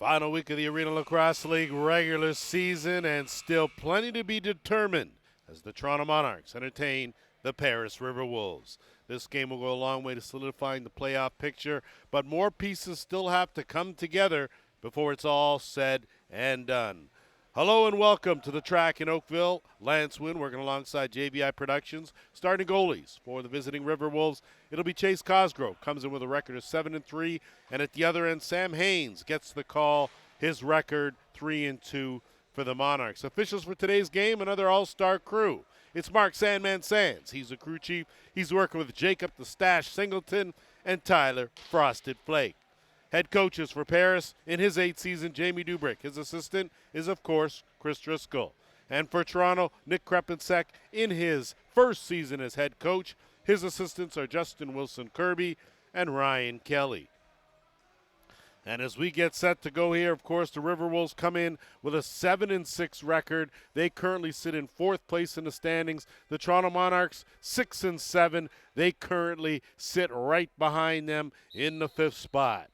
Final week of the Arena Lacrosse League regular season, and still plenty to be determined as the Toronto Monarchs entertain the Paris Riverwolves. This game will go a long way to solidifying the playoff picture, but more pieces still have to come together before it's all said and done. Hello and welcome to the track in Oakville. Lance Wynn working alongside JVI Productions. Starting goalies for the visiting Riverwolves, it'll be Chase Cosgrove. Comes in with a record of 7-3, and at the other end, Sam Haynes gets the call. His record 3-2 for the Monarchs. Officials for today's game, another all-star crew. It's Mark Sandman Sands. He's the crew chief. He's working with Jacob the Stash Singleton and Tyler Frosted Flake. Head coaches for Paris in his 8th season, Jamie Dubrick. His assistant is, of course, Chris Driscoll. And for Toronto, Nick Krepensek in his first season as head coach. His assistants are Justin Wilson-Kirby and Ryan Kelly. And as we get set to go here, of course, the Riverwolves come in with a 7-6 record. They currently sit in 4th place in the standings. The Toronto Monarchs, 6-7. They currently sit right behind them in the 5th spot.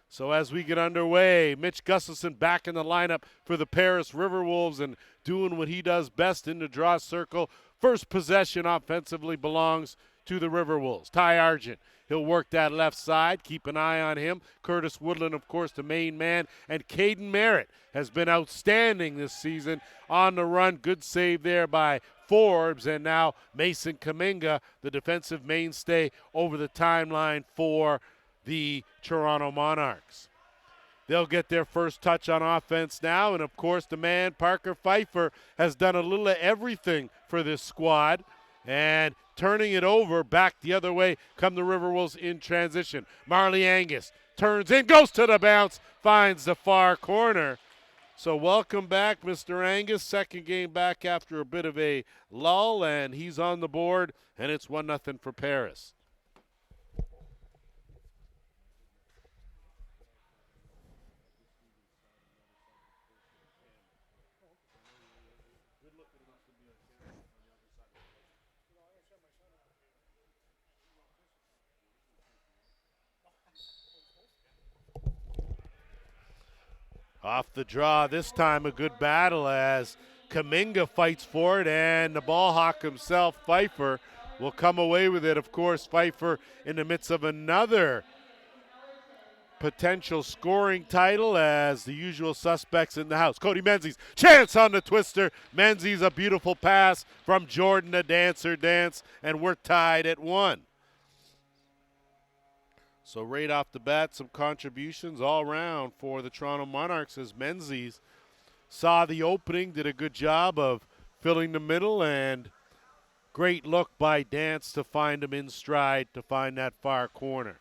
So as we get underway, Mitch Gustafson back in the lineup for the Paris Riverwolves and doing what he does best in the draw circle. First possession offensively belongs to the Riverwolves. Ty Argent, he'll work that left side. Keep an eye on him. Curtis Woodland, of course, the main man. And Caden Merritt has been outstanding this season on the run. Good save there by Forbes. And now Mason Kaminga, the defensive mainstay over the timeline for the Toronto Monarchs. They'll get their first touch on offense now, and of course the man, Parker Pfeiffer, has done a little of everything for this squad, and turning it over back the other way come the Riverwolves in transition. Marley Angus turns in, goes to the bounce, finds the far corner. So welcome back, Mr. Angus. Second game back after a bit of a lull, and he's on the board, and it's 1-0 for Paris. Off the draw, this time a good battle as Kaminga fights for it, and the ball hawk himself, Pfeiffer, will come away with it. Of course, Pfeiffer in the midst of another potential scoring title as the usual suspects in the house. Cody Menzies, chance on the twister. Menzies, a beautiful pass from Jordan, the dancer dance, and we're tied at 1. So right off the bat, some contributions all around for the Toronto Monarchs as Menzies saw the opening, did a good job of filling the middle, and great look by Dance to find him in stride to find that far corner.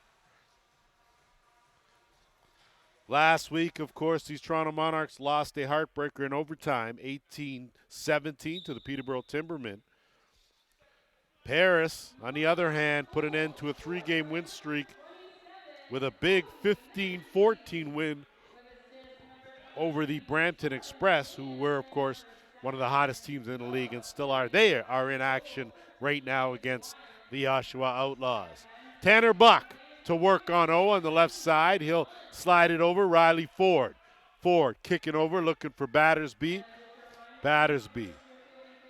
Last week, of course, these Toronto Monarchs lost a heartbreaker in overtime, 18-17 to the Peterborough Timbermen. Paris, on the other hand, put an end to a 3-game win streak with a big 15-14 win over the Brampton Express, who were, of course, one of the hottest teams in the league and still are. They are in action right now against the Oshawa Outlaws. Tanner Buck to work on O on the left side. He'll slide it over. Riley Ford. Ford kicking over, looking for Battersby. Battersby.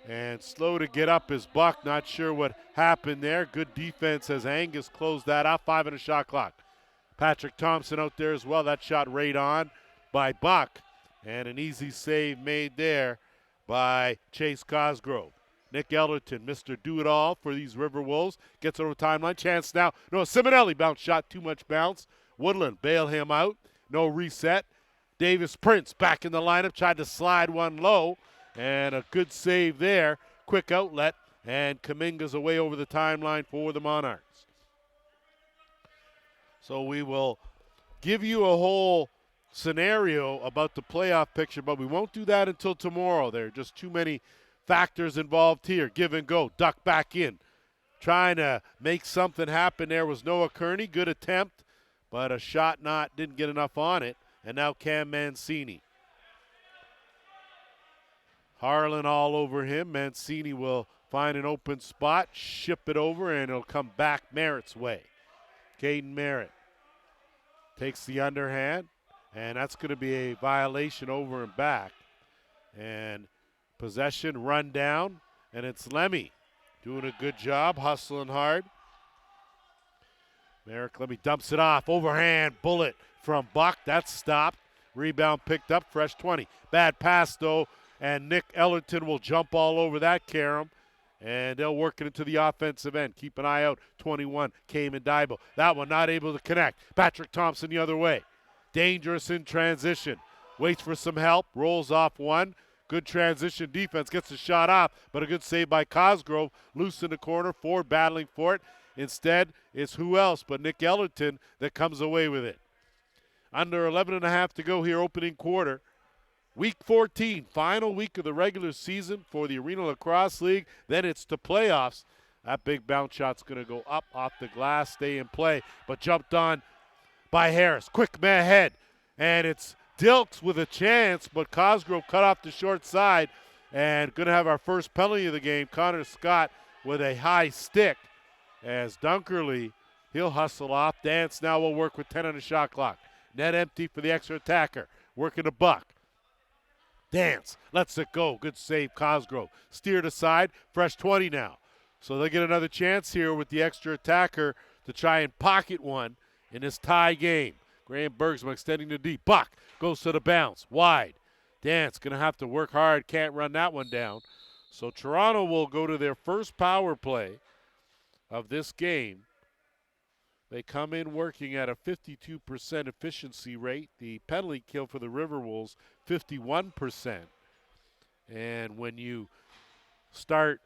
And slow to get up is Buck. Not sure what happened there. Good defense as Angus closed that off. 5 on the shot clock. Patrick Thompson out there as well. That shot right on by Buck. And an easy save made there by Chase Cosgrove. Nick Ellerton, Mr. Do-It-All for these Riverwolves. Gets over the timeline. Chance now. No, Simonelli bounce shot. Too much bounce. Woodland bail him out. No reset. Davis Prince back in the lineup. Tried to slide one low. And a good save there. Quick outlet. And Kaminga's away over the timeline for the Monarchs. So we will give you a whole scenario about the playoff picture, but we won't do that until tomorrow. There are just too many factors involved here. Give and go, duck back in. Trying to make something happen there was Noah Kearney. Good attempt, but a shot didn't get enough on it. And now Cam Mancini. Harlan all over him. Mancini will find an open spot, ship it over, and it'll come back Merritt's way. Caden Merritt takes the underhand, And that's going to be a violation over and back. And possession run down, and it's Lemmy doing a good job, hustling hard. Merrick Lemmy dumps it off. Overhand bullet from Buck. That's stopped. Rebound picked up, fresh 20. Bad pass, though, and Nick Ellerton will jump all over that carom. And they'll work it into the offensive end. Keep an eye out. 21, Cayman Daibo. That one not able to connect. Patrick Thompson the other way. Dangerous in transition. Waits for some help. Rolls off one. Good transition defense. Gets a shot off, but a good save by Cosgrove. Loose in the corner. Ford battling for it. Instead, it's who else but Nick Ellerton that comes away with it. Under 11.5 to go here, opening quarter. Week 14, final week of the regular season for the Arena Lacrosse League. Then it's the playoffs. That big bounce shot's going to go up off the glass, stay in play, but jumped on by Harris. Quick man ahead, and it's Dilks with a chance, but Cosgrove cut off the short side, and going to have our first penalty of the game. Connor Scott with a high stick as Dunkerley, he'll hustle off. Dance now will work with 10 on the shot clock. Net empty for the extra attacker, working a Buck. Dance, lets it go. Good save, Cosgrove. Steered aside, fresh 20 now. So they'll get another chance here with the extra attacker to try and pocket one in this tie game. Graham Bergsma extending the deep. Buck goes to the bounce, wide. Dance going to have to work hard, can't run that one down. So Toronto will go to their first power play of this game. They come in working at a 52% efficiency rate. The penalty kill for the Riverwolves, 51%. And when you start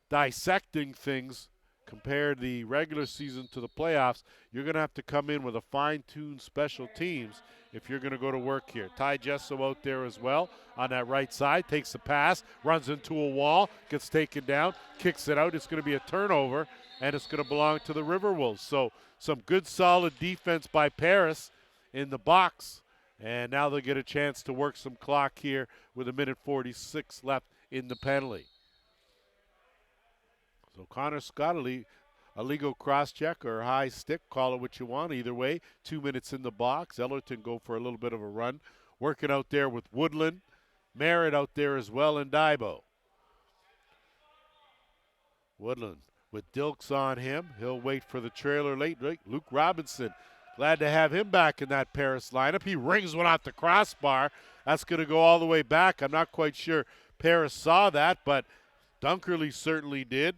dissecting things, compare the regular season to the playoffs, you're going to have to come in with a fine-tuned special teams if you're going to go to work here. Ty Jesso out there as well on that right side, takes the pass, runs into a wall, gets taken down, kicks it out. It's going to be a turnover, and it's going to belong to the Riverwolves. So some good solid defense by Paris in the box, and now they'll get a chance to work some clock here with 1:46 left in the penalty. So Connor Scott, a legal cross-check or a high stick, call it what you want. Either way, 2 minutes in the box. Ellerton go for a little bit of a run. Working out there with Woodland. Merritt out there as well, and Daibo. Woodland with Dilks on him. He'll wait for the trailer late. Luke Robinson, glad to have him back in that Paris lineup. He rings one off the crossbar. That's going to go all the way back. I'm not quite sure Paris saw that, but Dunkerley certainly did.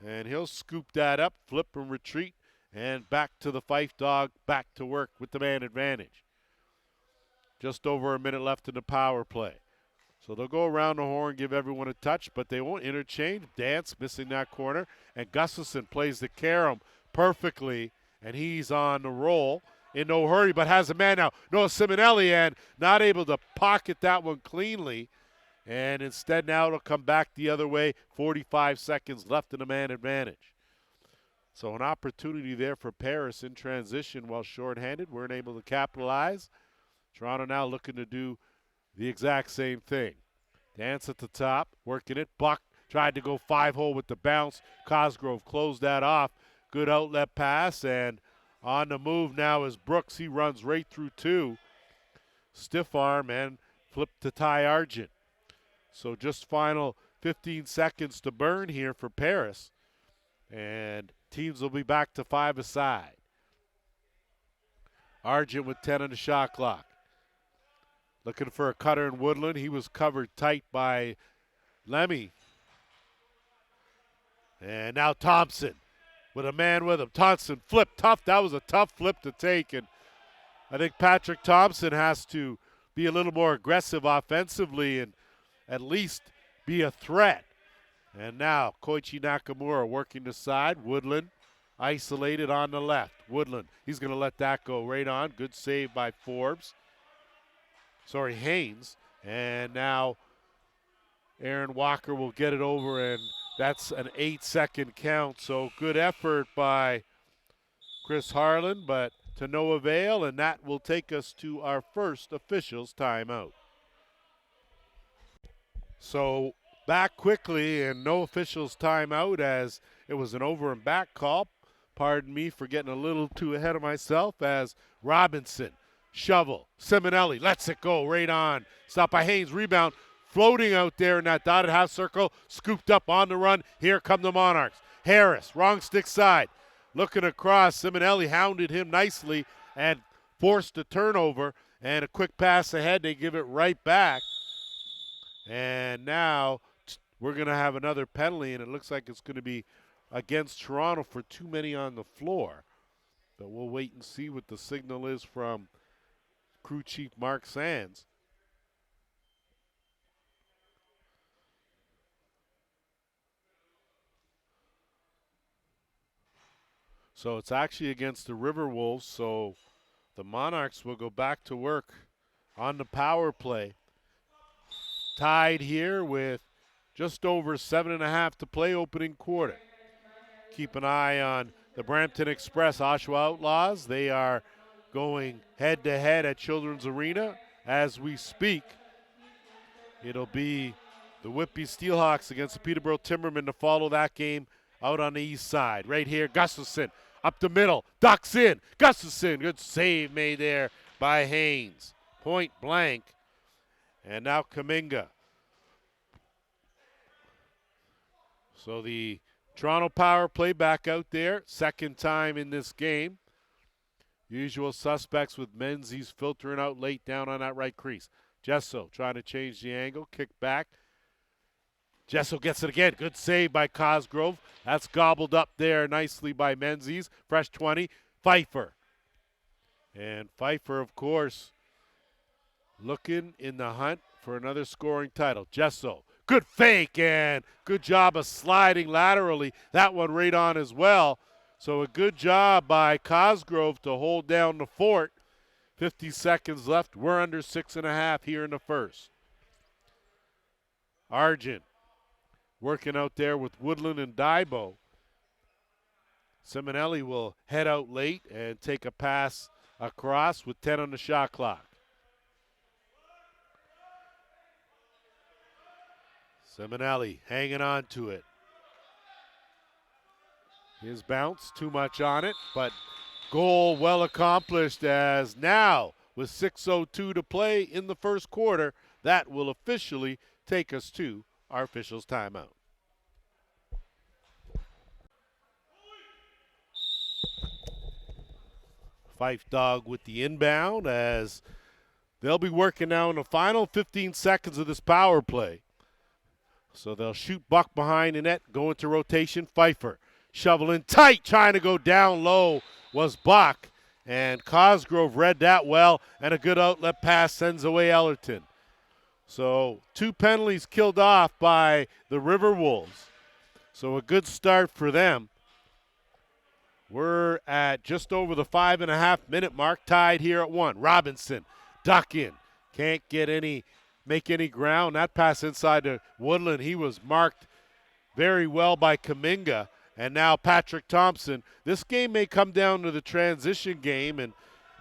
And he'll scoop that up, flip and retreat, and back to the Fife dog, back to work with the man advantage. Just over a minute left in the power play. So they'll go around the horn, give everyone a touch, but they won't interchange. Dance missing that corner, and Gustafson plays the carom perfectly, and he's on the roll in no hurry, but has a man now. Noah Simonelli, and not able to pocket that one cleanly. And instead now it'll come back the other way. 45 seconds left in the man advantage. So an opportunity there for Paris in transition while shorthanded. Weren't able to capitalize. Toronto now looking to do the exact same thing. Dance at the top, working it. Buck tried to go 5-hole with the bounce. Cosgrove closed that off. Good outlet pass, and on the move now is Brooks. He runs right through two. Stiff arm and flip to Ty Argent. So just final 15 seconds to burn here for Paris. And teams will be back to 5 aside. Argent with 10 on the shot clock. Looking for a cutter in Woodland. He was covered tight by Lemmy. And now Thompson with a man with him. Thompson flipped tough. That was a tough flip to take. And I think Patrick Thompson has to be a little more aggressive offensively and at least be a threat. And now Koichi Nakamura working the side. Woodland isolated on the left. Woodland, he's going to let that go right on. Good save by Haynes. And now Aaron Walker will get it over, and that's an 8-second count. So good effort by Chris Harlan, but to no avail, and that will take us to our first officials timeout. So back quickly, and no officials timeout as it was an over and back call. Pardon me for getting a little too ahead of myself, as Robinson Shovel. Simonelli lets it go right on. Stop by Haynes. Rebound. Floating out there in that dotted half circle. Scooped up on the run. Here come the Monarchs. Harris, wrong stick side. Looking across. Simonelli hounded him nicely and forced a turnover. And a quick pass ahead. They give it right back. And now we're going to have another penalty, and it looks like it's going to be against Toronto for too many on the floor. But we'll wait and see what the signal is from crew chief Mark Sands. So it's actually against the Riverwolves, so the Monarchs will go back to work on the power play. Tied here with just over 7.5 to play opening quarter. Keep an eye on the Brampton Express Oshawa Outlaws. They are going head-to-head at Children's Arena as we speak. It'll be the Whitby Steelhawks against the Peterborough Timbermen to follow that game out on the east side. Right here, Gustafson up the middle, ducks in. Gustafson, good save made there by Haynes. Point blank. And now Kuminga. So the Toronto power play back out there. Second time in this game. Usual suspects with Menzies filtering out late down on that right crease. Gesso trying to change the angle. Kick back. Gesso gets it again. Good save by Cosgrove. That's gobbled up there nicely by Menzies. Fresh 20. Pfeiffer. And Pfeiffer, of course, looking in the hunt for another scoring title. Gesso. Good fake and good job of sliding laterally. That one right on as well. So a good job by Cosgrove to hold down the fort. 50 seconds left. We're under 6.5 here in the first. Argent working out there with Woodland and Dybo. Simonelli will head out late and take a pass across with 10 on the shot clock. Simonelli hanging on to it. His bounce, too much on it, but goal well accomplished as now with 6:02 to play in the first quarter, that will officially take us to our officials' timeout. Fife Dog with the inbound as they'll be working now in the final 15 seconds of this power play. So they'll shoot Buck behind the net, go into rotation. Pfeiffer shoveling tight, trying to go down low was Buck. And Cosgrove read that well, and a good outlet pass sends away Ellerton. So 2 penalties killed off by the Riverwolves. So a good start for them. We're at just over the 5.5-minute mark, tied here at 1. Robinson, duck in. Can't make any ground. That pass inside to Woodland, he was marked very well by Kuminga. And now Patrick Thompson. This game may come down to the transition game, and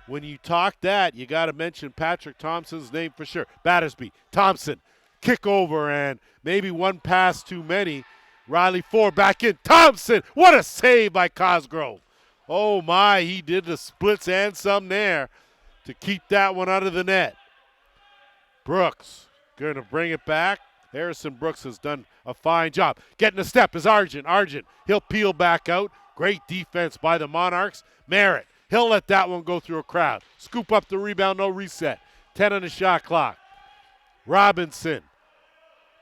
when you talk that, you got to mention Patrick Thompson's name for sure. Battersby, Thompson, kick over, and maybe one pass too many. Riley Ford back in. Thompson, what a save by Cosgrove. Oh my, he did the splits and some there to keep that one out of the net. Brooks going to bring it back. Harrison Brooks has done a fine job. Getting a step is Argent. Argent, he'll peel back out. Great defense by the Monarchs. Merritt, he'll let that one go through a crowd. Scoop up the rebound, no reset. 10 on the shot clock. Robinson,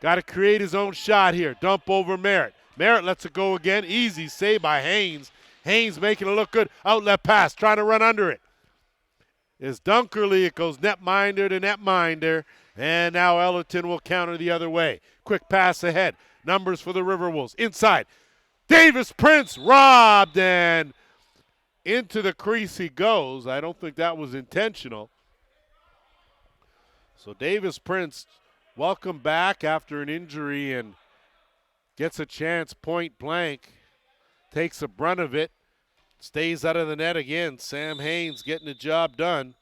got to create his own shot here. Dump over Merritt. Merritt lets it go again. Easy save by Haynes. Haynes making it look good. Outlet pass, trying to run under it. Is Dunkerley. It goes netminder to netminder. And now Ellerton will counter the other way. Quick pass ahead. Numbers for the Riverwolves. Inside. Davis Prince robbed, and into the crease he goes. I don't think that was intentional. So Davis Prince, welcome back after an injury and gets a chance point blank. Takes the brunt of it. Stays out of the net again. Sam Haynes getting the job done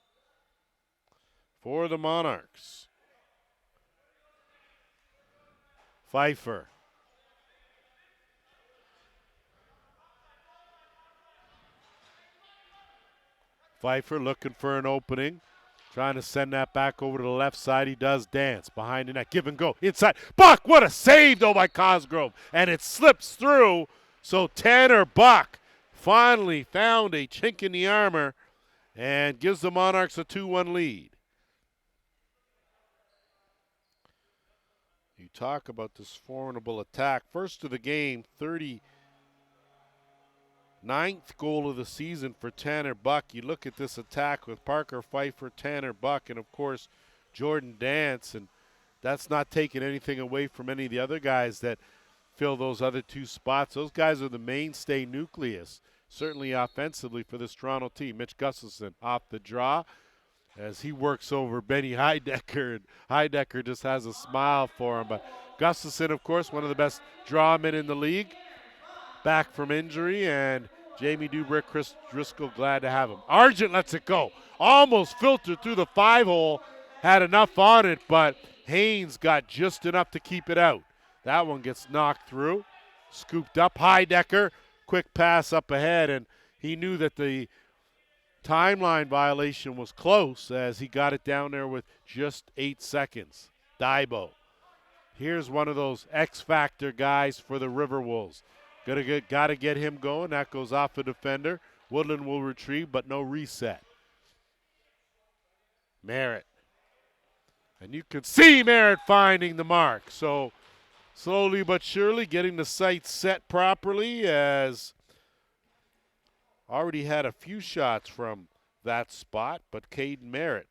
for the Monarchs. Pfeiffer. Pfeiffer looking for an opening. Trying to send that back over to the left side. He does dance behind the net. Give and go. Inside. Buck, what a save, though, by Cosgrove. And it slips through. So Tanner Buck finally found a chink in the armor and gives the Monarchs a 2-1 lead. You talk about this formidable attack. First of the game, 39th goal of the season for Tanner Buck. You look at this attack with Parker Pfeiffer, Tanner Buck, and, of course, Jordan Dance. And that's not taking anything away from any of the other guys that fill those other two spots. Those guys are the mainstay nucleus, certainly offensively, for this Toronto team. Mitch Gustafson off the draw as he works over Benny Heidecker, and Heidecker just has a smile for him. But Gustafson, of course, one of the best drawmen in the league, back from injury, and Jamie Dubrick, Chris Driscoll, glad to have him. Argent lets it go. Almost filtered through the 5-hole, had enough on it, but Haynes got just enough to keep it out. That one gets knocked through, scooped up. Heidecker, quick pass up ahead, and he knew that the timeline violation was close as he got it down there with just 8 seconds. Daibo. Here's one of those X-factor guys for the Riverwolves. Got to get him going. That goes off a defender. Woodland will retrieve, but no reset. Merritt. And you can see Merritt finding the mark. So slowly but surely getting the sights set properly, as already had a few shots from that spot, but Caden Merritt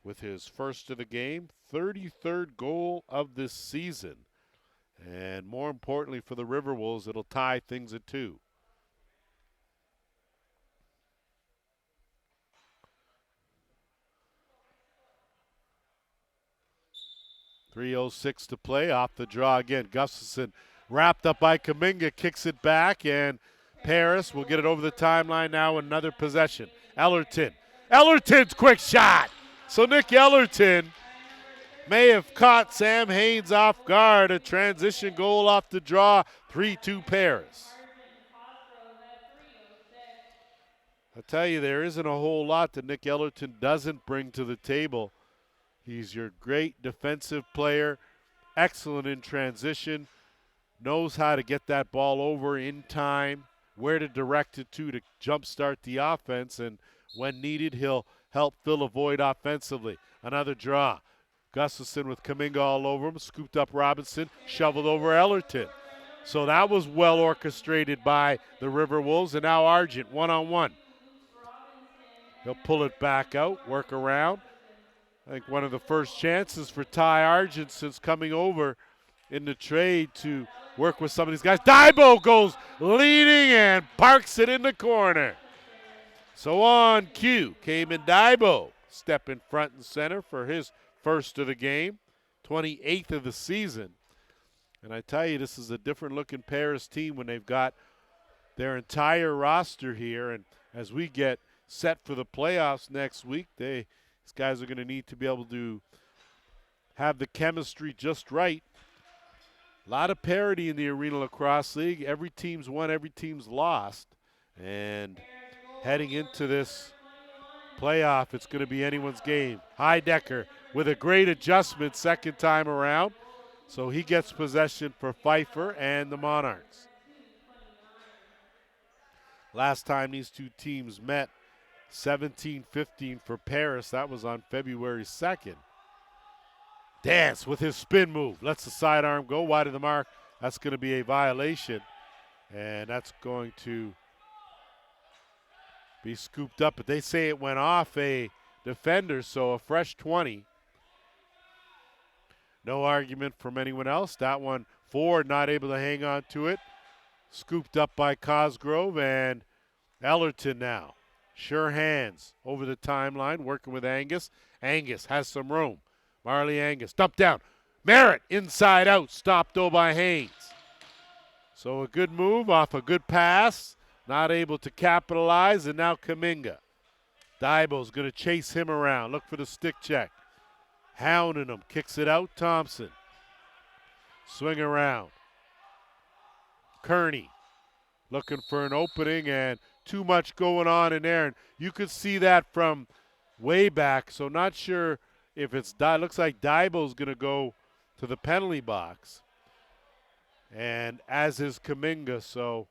with his first of the game, 33rd goal of this season. And more importantly for the Riverwolves, it'll tie things at 2. .306 to play, off the draw again. Gustafson wrapped up by Kuminga, kicks it back, and Paris will get it over the timeline now. Another possession. Ellerton's quick shot. So Nick Ellerton may have caught Sam Haynes off guard. A transition goal off the draw. 3-2 Paris. I tell you, there isn't a whole lot that Nick Ellerton doesn't bring to the table. He's your great defensive player, excellent in transition, knows how to get that ball over in time, where to direct it to jumpstart the offense, and when needed, he'll help fill a void offensively. Another draw. Gustafson with Kuminga all over him, scooped up Robinson, shoveled over Ellerton. So that was well orchestrated by the Riverwolves, and now Argent one-on-one. He'll pull it back out, work around. I think one of the first chances for Ty Argent since coming over in the trade to work with some of these guys. Daibo goes leading and parks it in the corner. So on cue, Cayman Daibo step in front and center for his first of the game, 28th of the season. And I tell you, this is a different looking Paris team when they've got their entire roster here. And as we get set for the playoffs next week, these guys are going to need to be able to have the chemistry just right. A lot of parity in the Arena Lacrosse League. Every team's won, every team's lost. And heading into this playoff, it's going to be anyone's game. Heidecker with a great adjustment second time around. So he gets possession for Pfeiffer and the Monarchs. Last time these two teams met, 17-15 for Paris. That was on February 2nd. Dance with his spin move. Lets the sidearm go wide of the mark. That's going to be a violation. And that's going to be scooped up. But they say it went off a defender, so a fresh 20. No argument from anyone else. That one, Ford not able to hang on to it. Scooped up by Cosgrove, and Ellerton now. Sure hands over the timeline, working with Angus. Angus has some room. Marley Angus, dump down. Merritt, inside out, stopped though by Haynes. So a good move off a good pass. Not able to capitalize, and now Kuminga. Daibo's going to chase him around. Look for the stick check. Hounding him, kicks it out. Thompson. Swing around. Kearney looking for an opening, and too much going on in there. And you could see that from way back, so not sure if it's looks like Daibo's going to go to the penalty box, and as is Kaminga. So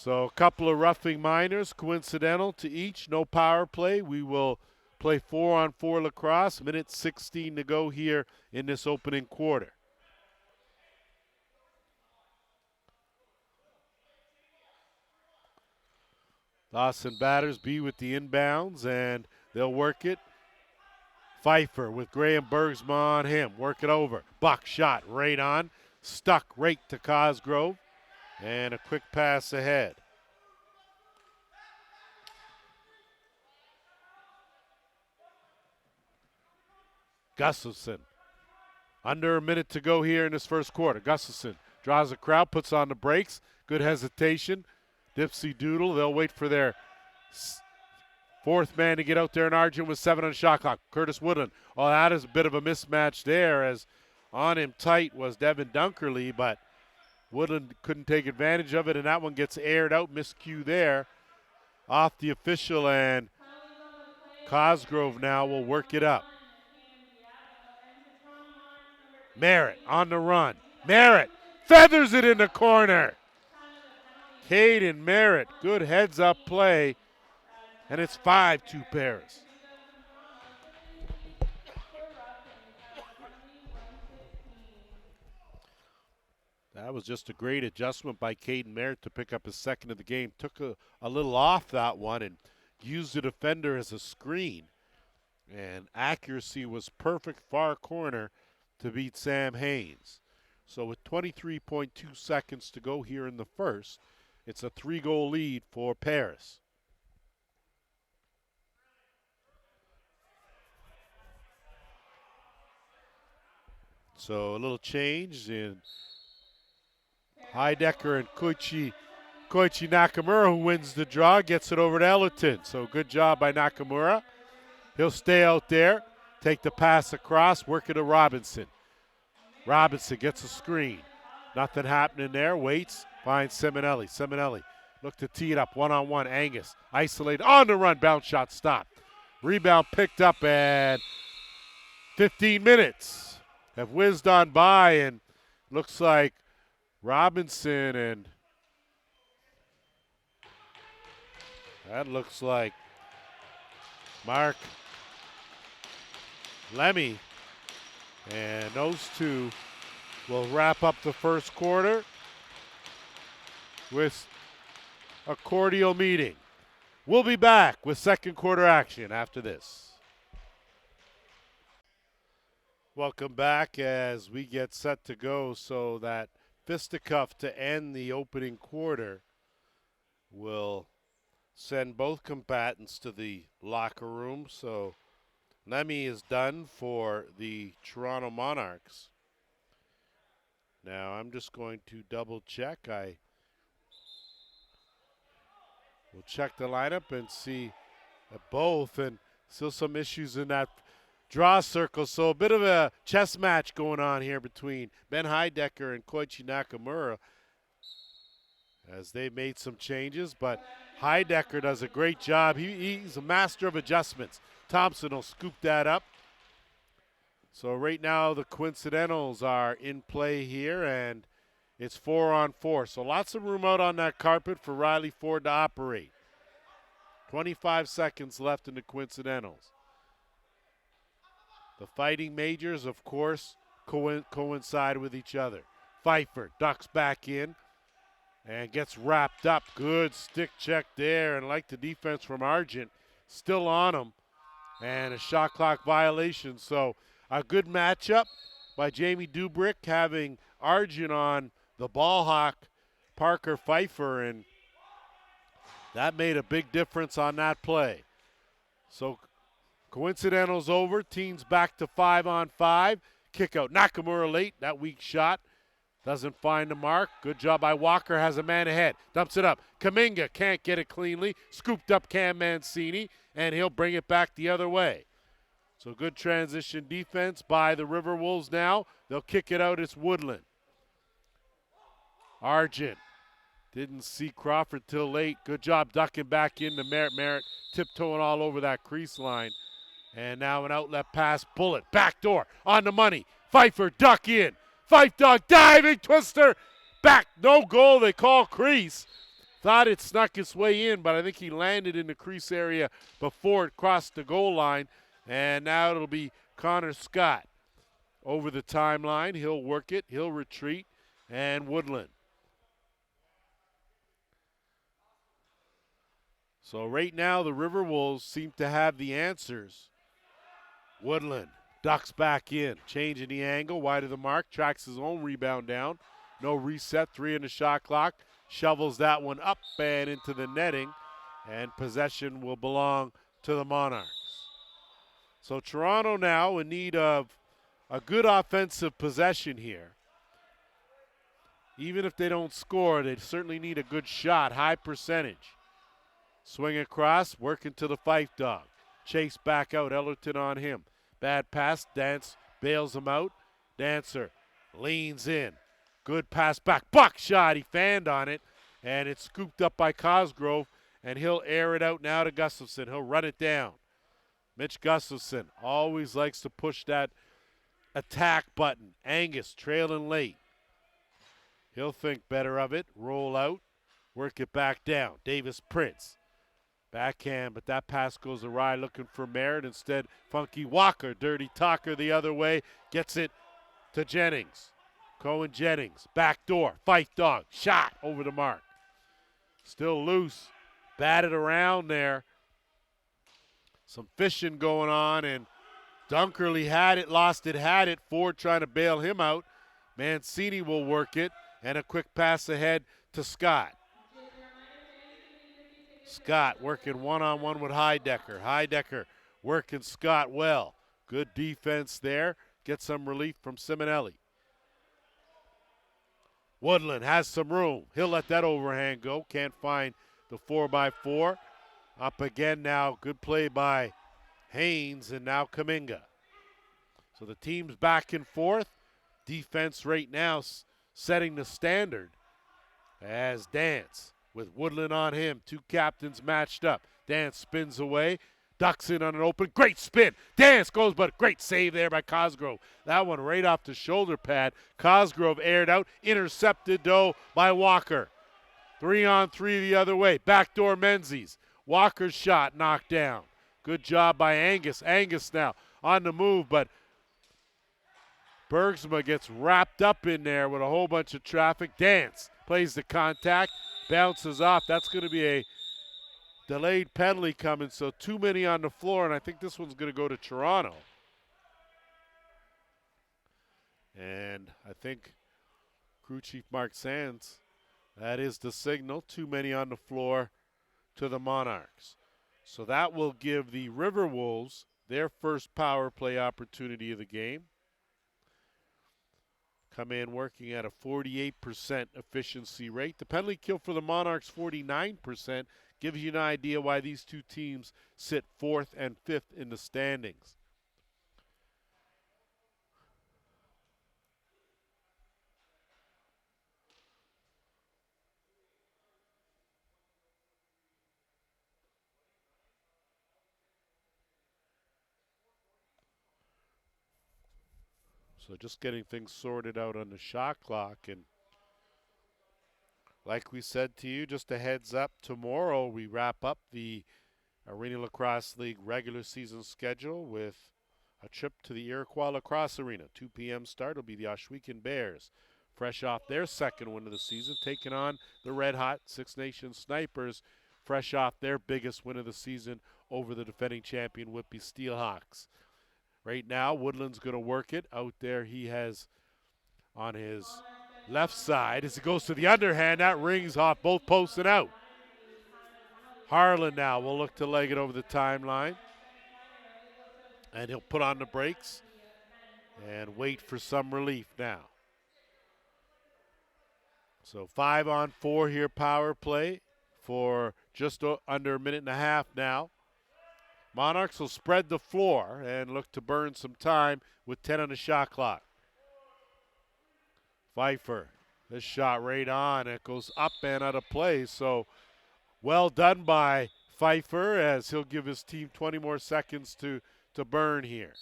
a couple of roughing minors, coincidental to each. No power play. We will play 4-on-4 lacrosse. Minute 16 to go here in this opening quarter. Dawson batters be with the inbounds, and they'll work it. Pfeiffer with Graham Bergsma on him. Work it over. Buck shot right on. Stuck right to Cosgrove. And a quick pass ahead. Gustafson. Under a minute to go here in this first quarter. Gustafson draws a crowd, puts on the brakes. Good hesitation. Dipsy Doodle. They'll wait for their fourth man to get out there, and Argent with 7 on the shot clock. Curtis Woodland. Oh, that is a bit of a mismatch there, as on him tight was Devin Dunkerley, but Woodland couldn't take advantage of it, and that one gets aired out. Miscue there off the official, and Cosgrove now will work it up. Merritt on the run. Merritt feathers it in the corner. Caden Merritt, good heads-up play, and it's 5-2 Paris. That was just a great adjustment by Caden Merritt to pick up his second of the game. Took a little off that one and used the defender as a screen. And accuracy was perfect, far corner to beat Sam Haynes. So with 23.2 seconds to go here in the first, it's a 3-goal lead for Paris. So a little change in Heidecker and Koichi Nakamura, who wins the draw, gets it over to Ellerton. So good job by Nakamura. He'll stay out there, take the pass across, work it to Robinson. Robinson gets a screen. Nothing happening there. Waits, finds Simonelli. Simonelli look to tee it up, one-on-one. Angus isolated on the run, bounce shot stopped. Rebound picked up, and 15 minutes have whizzed on by, and looks like Robinson and that looks like Mark Lemmy, and those two will wrap up the first quarter with a cordial meeting. We'll be back with second quarter action after this. Welcome back as we get set to go, so that fisticuff to end the opening quarter will send both combatants to the locker room. So Lemmy is done for the Toronto Monarchs. Now I'm just going to double check. I will check the lineup and see both, and still some issues in that draw circle. So a bit of a chess match going on here between Ben Heidecker and Koichi Nakamura as they made some changes, but Heidecker does a great job. He's a master of adjustments. Thompson will scoop that up. So right now the coincidentals are in play here, and it's 4-on-4. So lots of room out on that carpet for Riley Ford to operate. 25 seconds left in the coincidentals. The fighting majors, of course, coincide with each other. Pfeiffer ducks back in and gets wrapped up. Good stick check there, and like the defense from Argent, still on him, and a shot clock violation. So a good matchup by Jamie Dubrick, having Argent on the ball hawk, Parker Pfeiffer, and that made a big difference on that play. So coincidentals over, teams back to 5-on-5. Kick out, Nakamura late, that weak shot. Doesn't find the mark. Good job by Walker, has a man ahead. Dumps it up. Kaminga can't get it cleanly. Scooped up Cam Mancini, and he'll bring it back the other way. So good transition defense by the Riverwolves now. They'll kick it out, it's Woodland. Argent Didn't see Crawford till late. Good job ducking back into Merritt. Merritt tiptoeing all over that crease line. And now an outlet pass, Bullet, backdoor, on the money. Pfeiffer, duck in. Fife dog, diving, twister, back, no goal, they call crease. Thought it snuck its way in, but I think he landed in the crease area before it crossed the goal line. And now it'll be Connor Scott over the timeline. He'll work it, he'll retreat, and Woodland. So right now the Riverwolves seem to have the answers. Woodland ducks back in, changing the angle, wide of the mark, tracks his own rebound down. No reset, 3 in the shot clock. Shovels that one up and into the netting, and possession will belong to the Monarchs. So Toronto now in need of a good offensive possession here. Even if they don't score, they certainly need a good shot, high percentage. Swing across, working to the Fife dog. Chase back out, Ellerton on him. Bad pass, Dance bails him out. Dancer leans in. Good pass back, buck shot, he fanned on it, and it's scooped up by Cosgrove, and he'll air it out now to Gustafson. He'll run it down. Mitch Gustafson always likes to push that attack button. Angus trailing late. He'll think better of it, roll out, work it back down. Davis Prince. Backhand, but that pass goes awry, looking for Merritt. Instead, Funky Walker, dirty talker the other way, gets it to Jennings. Cohen Jennings, backdoor, Fife dog, shot over the mark. Still loose, batted around there. Some fishing going on, and Dunkerley had it, lost it, had it. Ford trying to bail him out. Mancini will work it, and a quick pass ahead to Scott. Scott working one-on-one with Heidecker. Heidecker working Scott well. Good defense there. Get some relief from Simonelli. Woodland has some room. He'll let that overhand go. Can't find the 4x4. Up again now. Good play by Haynes, and now Kuminga. So the team's back and forth. Defense right now setting the standard as Dance with Woodland on him. Two captains matched up. Dance spins away, ducks in on an open. Great spin. Dance goes, but great save there by Cosgrove. That one right off the shoulder pad. Cosgrove aired out, intercepted though by Walker. 3-on-3 the other way. Backdoor Menzies. Walker's shot knocked down. Good job by Angus. Angus now on the move, but Bergsma gets wrapped up in there with a whole bunch of traffic. Dance plays the contact. Bounces off. That's going to be a delayed penalty coming, so too many on the floor, and I think this one's going to go to Toronto. And I think crew chief Mark Sands, that is the signal. Too many on the floor to the Monarchs. So that will give the Riverwolves their first power play opportunity of the game. Come in working at a 48% efficiency rate. The penalty kill for the Monarchs, 49%. Gives you an idea why these two teams sit 4th and 5th in the standings. So just getting things sorted out on the shot clock. And like we said to you, just a heads up, tomorrow we wrap up the Arena Lacrosse League regular season schedule with a trip to the Iroquois Lacrosse Arena. 2 p.m. start will be the Ohsweken Bears, fresh off their second win of the season, taking on the red-hot Six Nations Snipers, fresh off their biggest win of the season over the defending champion Whitby Steelhawks. Right now, Woodland's going to work it. Out there he has on his left side as he goes to the underhand. That rings off both posts and out. Harlan now will look to leg it over the timeline. And he'll put on the brakes and wait for some relief now. So 5-on-4 here, power play for just under a minute and a half now. Monarchs will spread the floor and look to burn some time with 10 on the shot clock. Pfeiffer This shot right on. It goes up and out of play. So well done by Pfeiffer, as he'll give his team 20 more seconds to burn here.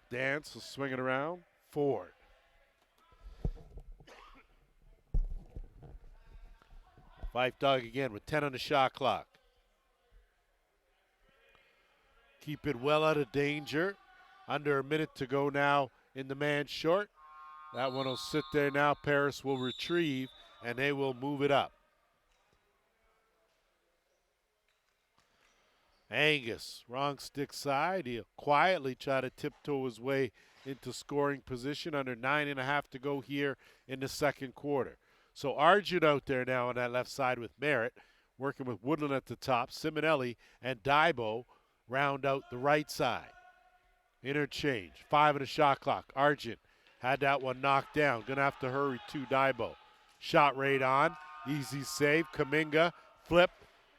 Dance will swing it around. Ford. Fife Dog again with 10 on the shot clock. Keep it well out of danger. Under a minute to go now in the man short. That one will sit there now. Paris will retrieve, and they will move it up. Angus, wrong stick side. He'll quietly try to tiptoe his way into scoring position. Under 9.5 to go here in the second quarter. So Arjun out there now on that left side with Merritt, working with Woodland at the top. Simonelli and Dybo round out the right side. Interchange, 5 on the shot clock. Arjun had that one knocked down. Gonna have to hurry to Dybo. Shot right on, easy save. Kaminga, flip,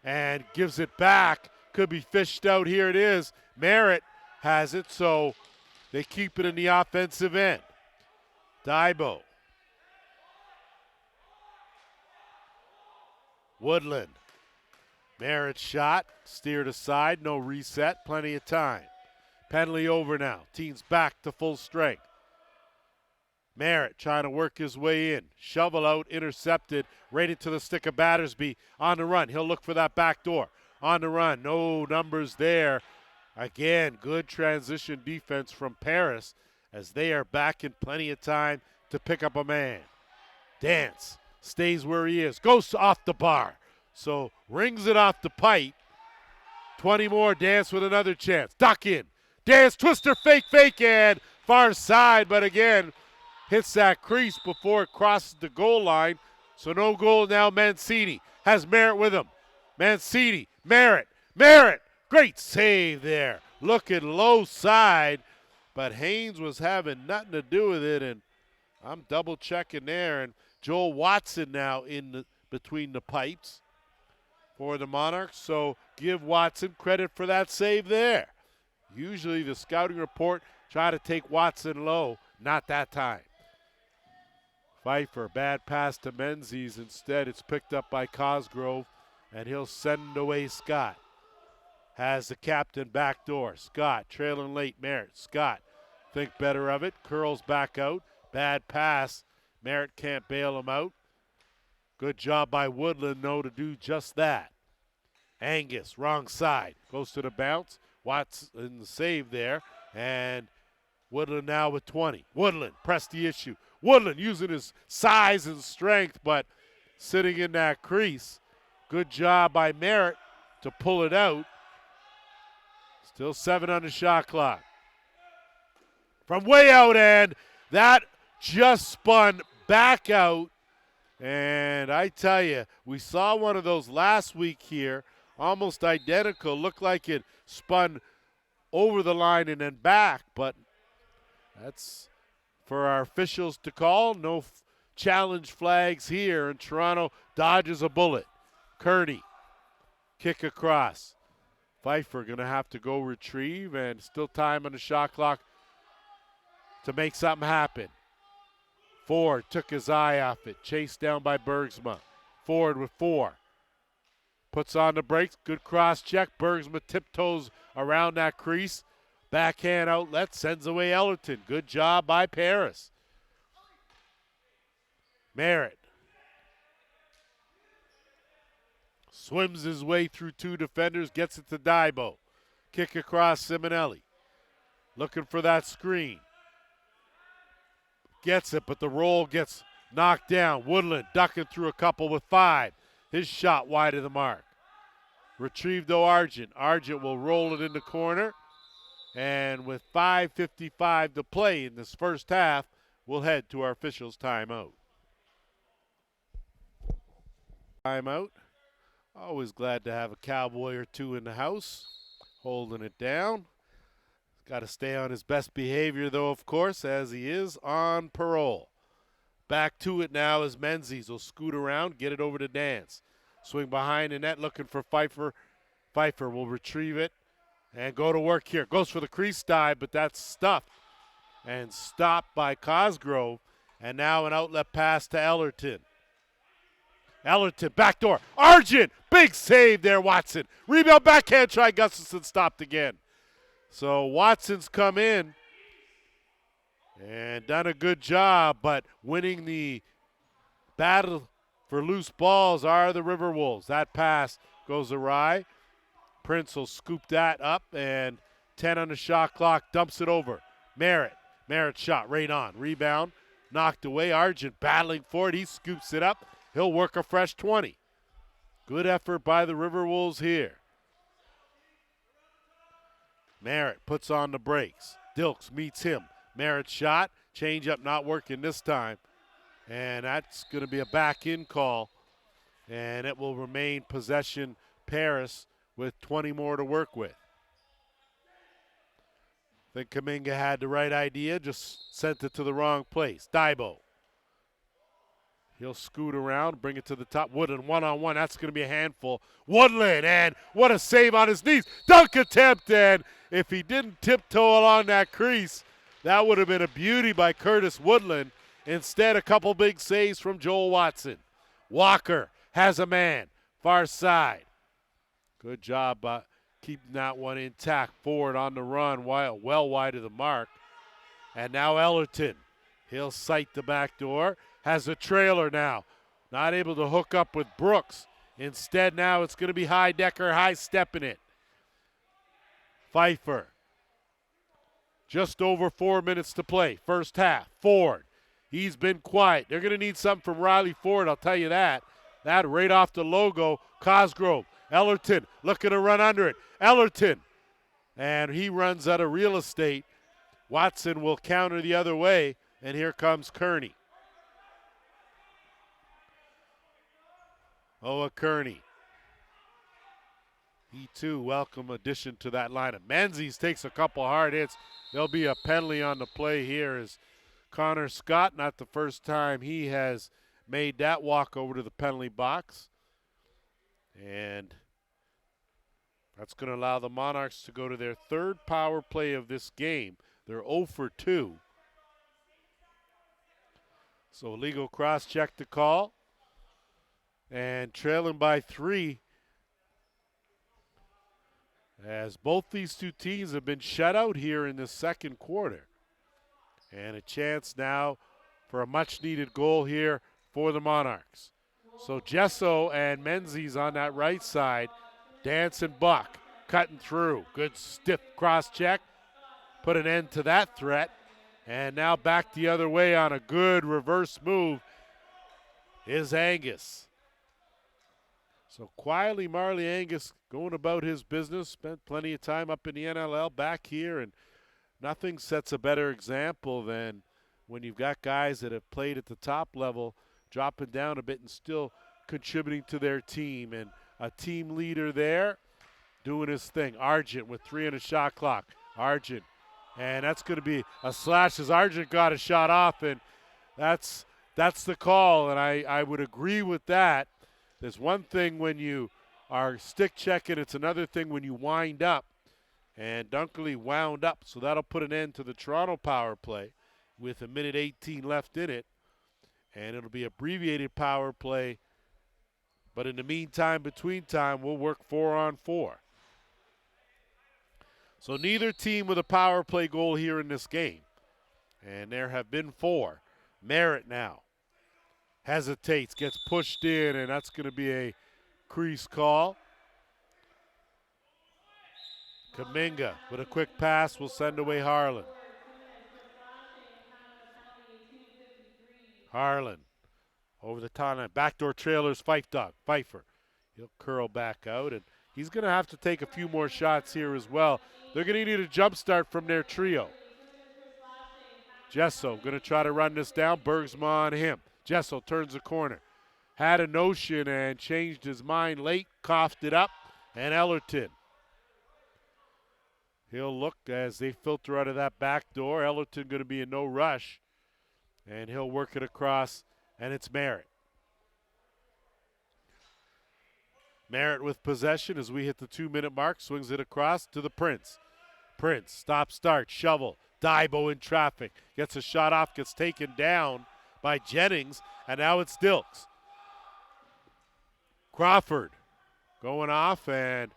and gives it back. Could be fished out. Here it is. Merritt has it, so they keep it in the offensive end. Dybo. Woodland. Merritt shot, steered aside, no reset, plenty of time. Penalty over now. Team's back to full strength. Merritt trying to work his way in. Shovel out, intercepted, right into the stick of Battersby. On the run. He'll look for that back door. On the run. No numbers there. Again, good transition defense from Paris as they are back in plenty of time to pick up a man. Dance. Stays where he is. Goes off the bar. So rings it off the pipe. 20 more. Dance with another chance. Duck in. Dance, twister, fake, and far side. But again, hits that crease before it crosses the goal line. So no goal now. Mancini has Merritt with him. Mancini, Merritt. Great save there. Looking low side. But Haynes was having nothing to do with it. And I'm double checking there. And Joel Watson now in between the pipes for the Monarchs. So give Watson credit for that save there. Usually the scouting report try to take Watson low. Not that time. Pfeiffer, bad pass to Menzies. Instead, it's picked up by Cosgrove, and he'll send away Scott. Has the captain backdoor. Scott trailing late. Merritt. Scott think better of it. Curls back out. Bad pass. Merritt can't bail him out. Good job by Woodland, though, to do just that. Angus, wrong side. Goes to the bounce. Watts in the save there. And Woodland now with 20. Woodland, press the issue. Woodland using his size and strength, but sitting in that crease. Good job by Merritt to pull it out. Still 7 on the shot clock. From way out, and that just spun back out. And I tell you, we saw one of those last week here, almost identical. Looked like it spun over the line and then back, but that's for our officials to call. No challenge flags here, and Toronto dodges a bullet. Kearney, kick across. Pfeiffer going to have to go retrieve, and still time on the shot clock to make something happen. Ford took his eye off it. Chased down by Bergsma. Ford with 4. Puts on the brakes. Good cross check. Bergsma tiptoes around that crease. Backhand outlet. Sends away Ellerton. Good job by Paris. Merritt. Swims his way through 2 defenders. Gets it to Dybo. Kick across Simonelli. Looking for that screen. Gets it, but the roll gets knocked down. Woodland ducking through a couple with 5. His shot wide of the mark. Retrieved though Argent. Argent will roll it in the corner. And with 5:55 to play in this first half, we'll head to our officials' timeout. Timeout. Always glad to have a Cowboy or 2 in the house. Holding it down. Got to stay on his best behavior, though, of course, as he is on parole. Back to it now as Menzies will scoot around, get it over to Dance. Swing behind the net, looking for Pfeiffer. Pfeiffer will retrieve it and go to work here. Goes for the crease dive, but that's stuffed and stopped by Cosgrove. And now an outlet pass to Ellerton. Ellerton, backdoor. Argent, big save there, Watson. Rebound, backhand try, Gustafson stopped again. So Watson's come in and done a good job, but winning the battle for loose balls are the Riverwolves. That pass goes awry. Prince will scoop that up, and 10 on the shot clock, dumps it over. Merritt shot right on. Rebound, knocked away. Argent battling for it. He scoops it up. He'll work a fresh 20. Good effort by the Riverwolves here. Merritt puts on the brakes. Dilks meets him. Merritt shot. Change up not working this time. And that's going to be a back-in call. And it will remain possession Paris with 20 more to work with. I think Kuminga had the right idea, just sent it to the wrong place. Daibo. He'll scoot around, bring it to the top. Woodland one-on-one, that's going to be a handful. Woodland, and what a save on his knees. Dunk attempt, and if he didn't tiptoe along that crease, that would have been a beauty by Curtis Woodland. Instead, a couple big saves from Joel Watson. Walker has a man, far side. Good job keeping that one intact. Forward on the run, well wide of the mark. And now Ellerton. He'll sight the back door. Has a trailer now. Not able to hook up with Brooks. Instead, now it's going to be Heidecker high stepping it. Pfeiffer. Just over 4 minutes to play. First half. Ford. He's been quiet. They're going to need something from Riley Ford, I'll tell you that. That right off the logo. Cosgrove. Ellerton looking to run under it. Ellerton. And he runs out of real estate. Watson will counter the other way. And here comes Kearney. Oa Kearney. He too, welcome addition to that lineup. Menzies takes a couple hard hits. There'll be a penalty on the play here as Connor Scott, not the first time he has made that walk over to the penalty box. And that's going to allow the Monarchs to go to their third power play of this game. They're 0 for 2. So legal cross-check the call. And trailing by 3 as both these two teams have been shut out here in the second quarter. And a chance now for a much-needed goal here for the Monarchs. So Gesso and Menzies on that right side. Dance and Buck cutting through. Good stiff cross-check. Put an end to that threat. And now back the other way on a good reverse move is Angus. So quietly, Marley Angus going about his business, spent plenty of time up in the NLL, back here, and nothing sets a better example than when you've got guys that have played at the top level, dropping down a bit and still contributing to their team. And a team leader there doing his thing. Argent with 3 on the shot clock. Argent. And that's going to be a slash as Argent got a shot off, and that's the call, and I would agree with that. There's one thing when you are stick checking, it's another thing when you wind up. And Dunkley wound up, so that'll put an end to the Toronto power play with 1:18 left in it. And it'll be abbreviated power play. But in the meantime, between time, we'll work 4-on-4. So neither team with a power play goal here in this game. And there have been 4. Merritt now hesitates, gets pushed in, and that's going to be a crease call. Kuminga with a quick pass will send away Harlan. Harlan over the timeline. Backdoor trailers, Pfeiffer. He'll curl back out, and he's going to have to take a few more shots here as well. They're going to need a jump start from their trio. Gesso going to try to run this down. Bergsma on him. Gesso turns the corner. Had a notion and changed his mind late. Coughed it up. And Ellerton. He'll look as they filter out of that back door. Ellerton going to be in no rush. And he'll work it across. And it's Merritt. Merritt with possession as we hit the 2-minute mark. Swings it across to the Prince. Prince, stop, start, shovel. Dybo in traffic. Gets a shot off, gets taken down by Jennings, and now it's Dilks. Crawford going off, and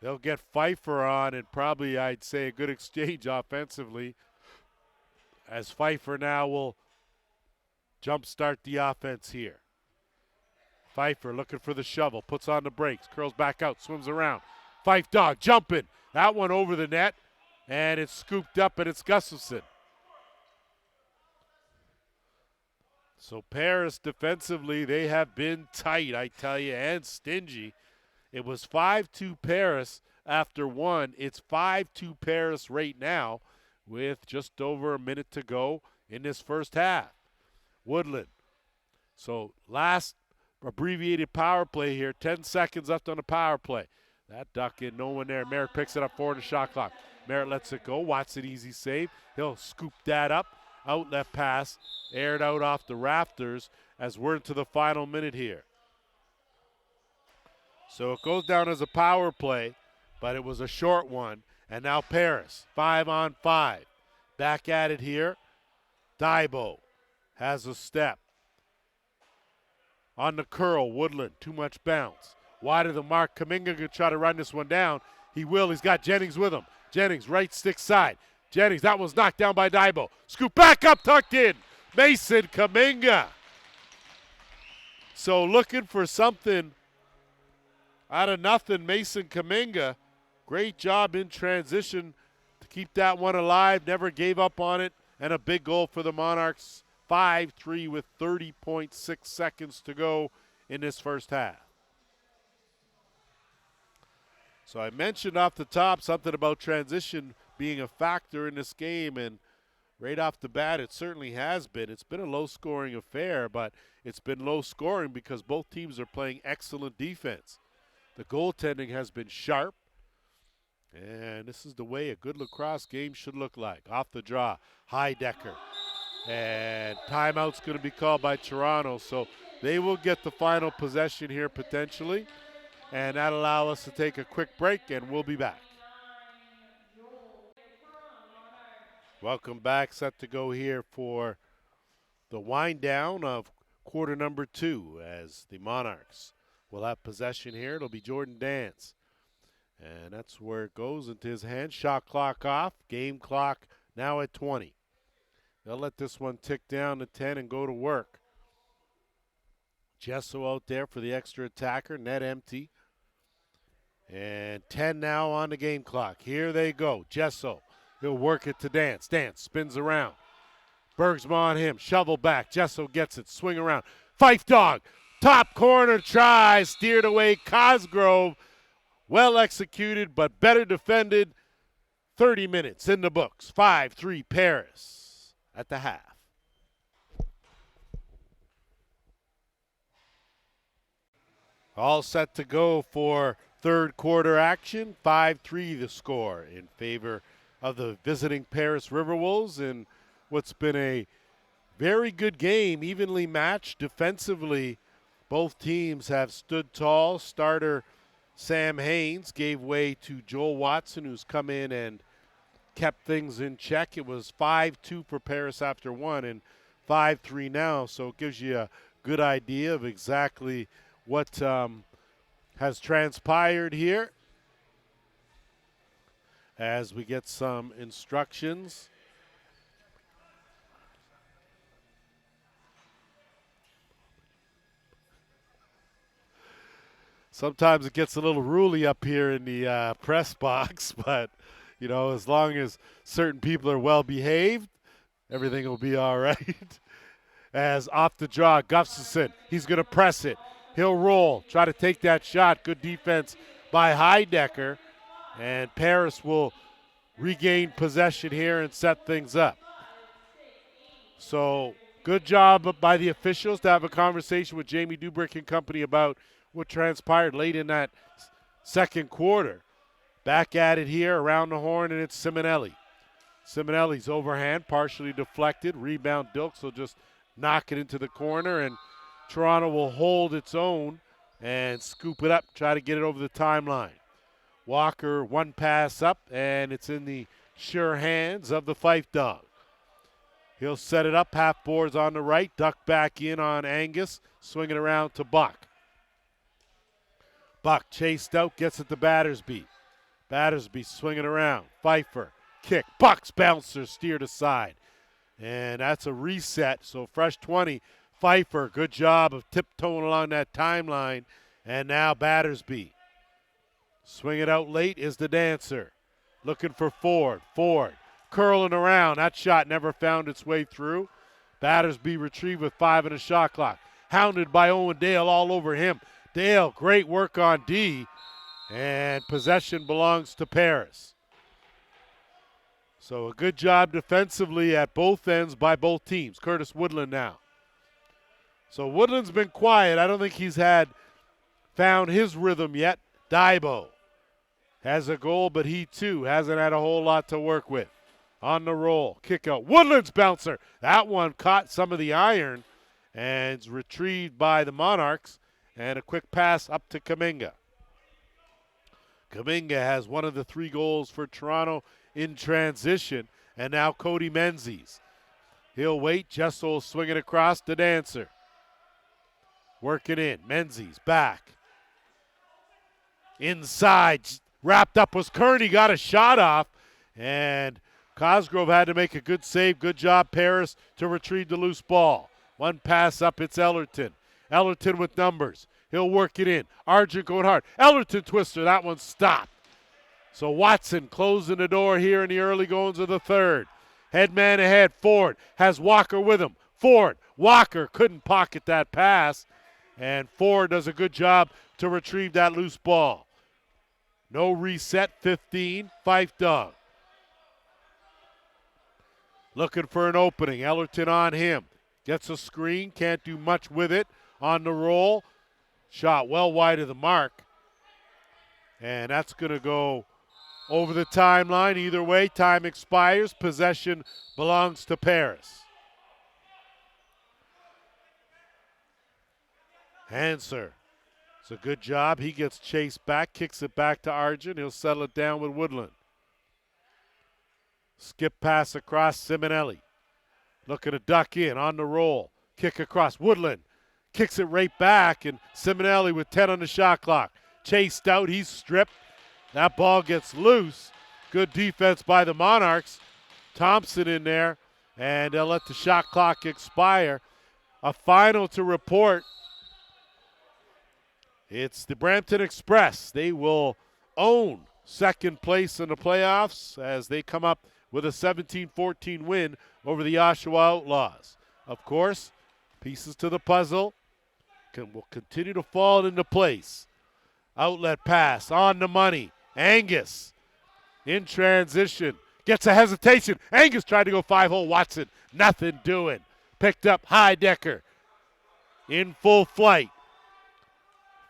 they'll get Pfeiffer on, and probably, I'd say, a good exchange offensively, as Pfeiffer now will jumpstart the offense here. Pfeiffer looking for the shovel, puts on the brakes, curls back out, swims around. Fife Dog jumping. That one over the net, and it's scooped up, and it's Gustafson. So Paris defensively, they have been tight, I tell you, and stingy. It was 5-2 Paris after one. It's 5-2 Paris right now with just over a minute to go in this first half. Woodland. So last abbreviated power play here, 10 seconds left on the power play. That duck in, no one there. Merritt picks it up forward the shot clock. Merritt lets it go. Watson easy save. He'll scoop that up. Outlet pass, aired out off the rafters as we're into the final minute here. So it goes down as a power play, but it was a short one. And now Paris, 5-on-5. Back at it here. Dybo has a step. On the curl, Woodland, too much bounce. Wide of the mark, Kaminga can try to run this one down. He will, he's got Jennings with him. Jennings, right stick side. Jennings, that one's knocked down by Dybo. Scoop back up, tucked in. Mason Kaminga. So looking for something out of nothing, Mason Kaminga. Great job in transition to keep that one alive. Never gave up on it. And a big goal for the Monarchs. 5-3 with 30.6 seconds to go in this first half. So I mentioned off the top something about transition being a factor in this game, and right off the bat it certainly has been. It's been a low-scoring affair, but it's been low-scoring because both teams are playing excellent defense. The goaltending has been sharp, and this is the way a good lacrosse game should look like. Off the draw, Heidecker. And timeout's going to be called by Toronto, so they will get the final possession here potentially, and that'll allow us to take a quick break, and we'll be back. Welcome back. Set to go here for the wind down of quarter number 2 as the Monarchs will have possession here. It'll be Jordan Dance. And that's where it goes into his hand. Shot clock off. Game clock now at 20. They'll let this one tick down to 10 and go to work. Gesso out there for the extra attacker. Net empty. And 10 now on the game clock. Here they go. Gesso. He'll work it to Dance. Dance spins around. Bergsma on him. Shovel back. Gesso gets it. Swing around. Fife Dog. Top corner try. Steered away. Cosgrove. Well executed, but better defended. 30 minutes in the books. 5-3 Paris at the half. All set to go for third quarter action. 5-3 the score in favor of the visiting Paris Riverwolves in what's been a very good game, evenly matched defensively. Both teams have stood tall. Starter Sam Haynes gave way to Joel Watson, who's come in and kept things in check. It was 5-2 for Paris after one and 5-3 now, so it gives you a good idea of exactly what has transpired here. As we get some instructions. Sometimes it gets a little ruly up here in the press box, but, you know, as long as certain people are well behaved, everything will be all right. As off the draw, Gustafson, he's going to press it. He'll roll, try to take that shot. Good defense by Heidecker. And Paris will regain possession here and set things up. So good job by the officials to have a conversation with Jamie Dubrick and company about what transpired late in that second quarter. Back at it here, around the horn, and it's Simonelli. Simonelli's overhand, partially deflected. Rebound, Dilks will just knock it into the corner, and Toronto will hold its own and scoop it up, try to get it over the timeline. Walker, one pass up, and it's in the sure hands of the Fife dog. He'll set it up, half boards on the right, duck back in on Angus, swing it around to Buck. Buck chased out, gets it to Battersby. Battersby swinging around, Pfeiffer, kick, Buck's bouncer steered aside. And that's a reset, so fresh 20. Pfeiffer, good job of tiptoeing along that timeline. And now Battersby. Swing it out late is the dancer. Looking for Ford. Ford curling around. That shot never found its way through. Battersby retrieved with 5 in the shot clock. Hounded by Owen Dale all over him. Dale, great work on D. And possession belongs to Paris. So a good job defensively at both ends by both teams. Curtis Woodland now. So Woodland's been quiet. I don't think he's found his rhythm yet. Daibo has a goal, but he too hasn't had a whole lot to work with. On the roll, kick out. Woodland's bouncer. That one caught some of the iron and it's retrieved by the Monarchs. And a quick pass up to Kuminga. Kuminga has one of the 3 goals for Toronto in transition. And now Cody Menzies. He'll wait. Jessel will swing it across the dancer. Working in. Menzies back. Inside. Wrapped up was Kearney. Got a shot off. And Cosgrove had to make a good save. Good job, Paris, to retrieve the loose ball. One pass up. It's Ellerton. Ellerton with numbers. He'll work it in. Argent going hard. Ellerton twister. That one stopped. So Watson closing the door here in the early goings of the third. Head man ahead. Ford has Walker with him. Ford. Walker couldn't pocket that pass. And Ford does a good job to retrieve that loose ball. No reset. 15. Fife dog. Looking for an opening. Ellerton on him. Gets a screen. Can't do much with it. On the roll. Shot well wide of the mark. And that's going to go over the timeline. Either way, time expires. Possession belongs to Paris. Hanser. It's a good job. He gets chased back, kicks it back to Argent. He'll settle it down with Woodland. Skip pass across Simonelli. Looking to duck in on the roll. Kick across. Woodland kicks it right back, and Simonelli with 10 on the shot clock. Chased out. He's stripped. That ball gets loose. Good defense by the Monarchs. Thompson in there, and they'll let the shot clock expire. A final to report. It's the Brampton Express. They will own second place in the playoffs as they come up with a 17-14 win over the Oshawa Outlaws. Of course, pieces to the puzzle will continue to fall into place. Outlet pass on the money. Angus in transition. Gets a hesitation. Angus tried to go 5-hole. Watson, nothing doing. Picked up Heidecker in full flight.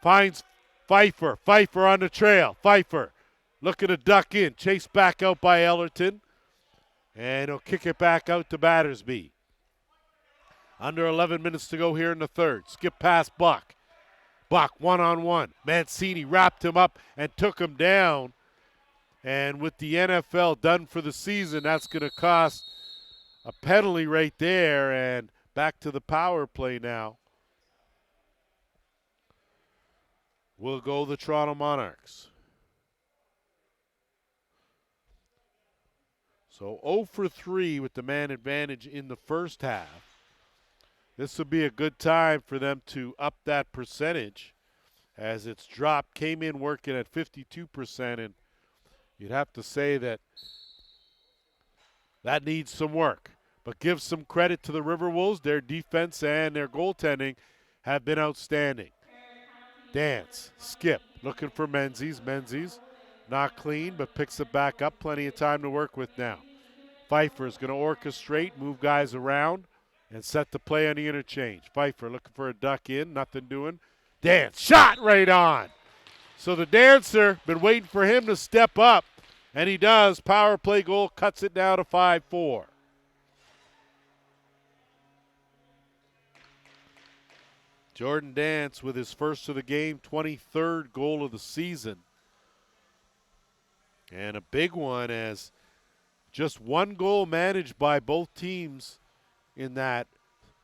Finds Pfeiffer. Pfeiffer on the trail. Pfeiffer looking to duck in. Chased back out by Ellerton. And he'll kick it back out to Battersby. Under 11 minutes to go here in the third. Skip past Buck. Buck one-on-one. Mancini wrapped him up and took him down. And with the NFL done for the season, that's going to cost a penalty right there. And back to the power play now. Will go the Toronto Monarchs. So 0 for 3 with the man advantage in the first half. This would be a good time for them to up that percentage as it's dropped. Came in working at 52%, and you'd have to say that needs some work. But give some credit to the Riverwolves. Their defense and their goaltending have been outstanding. Dance, skip, looking for Menzies. Menzies not clean, but picks it back up. Plenty of time to work with now. Pfeiffer is going to orchestrate, move guys around, and set the play on the interchange. Pfeiffer looking for a duck in, nothing doing. Dance, shot right on. So the dancer, been waiting for him to step up, and he does. Power play goal cuts it down to 5-4. Jordan Dance with his first of the game, 23rd goal of the season. And a big one as Just one goal managed by both teams in that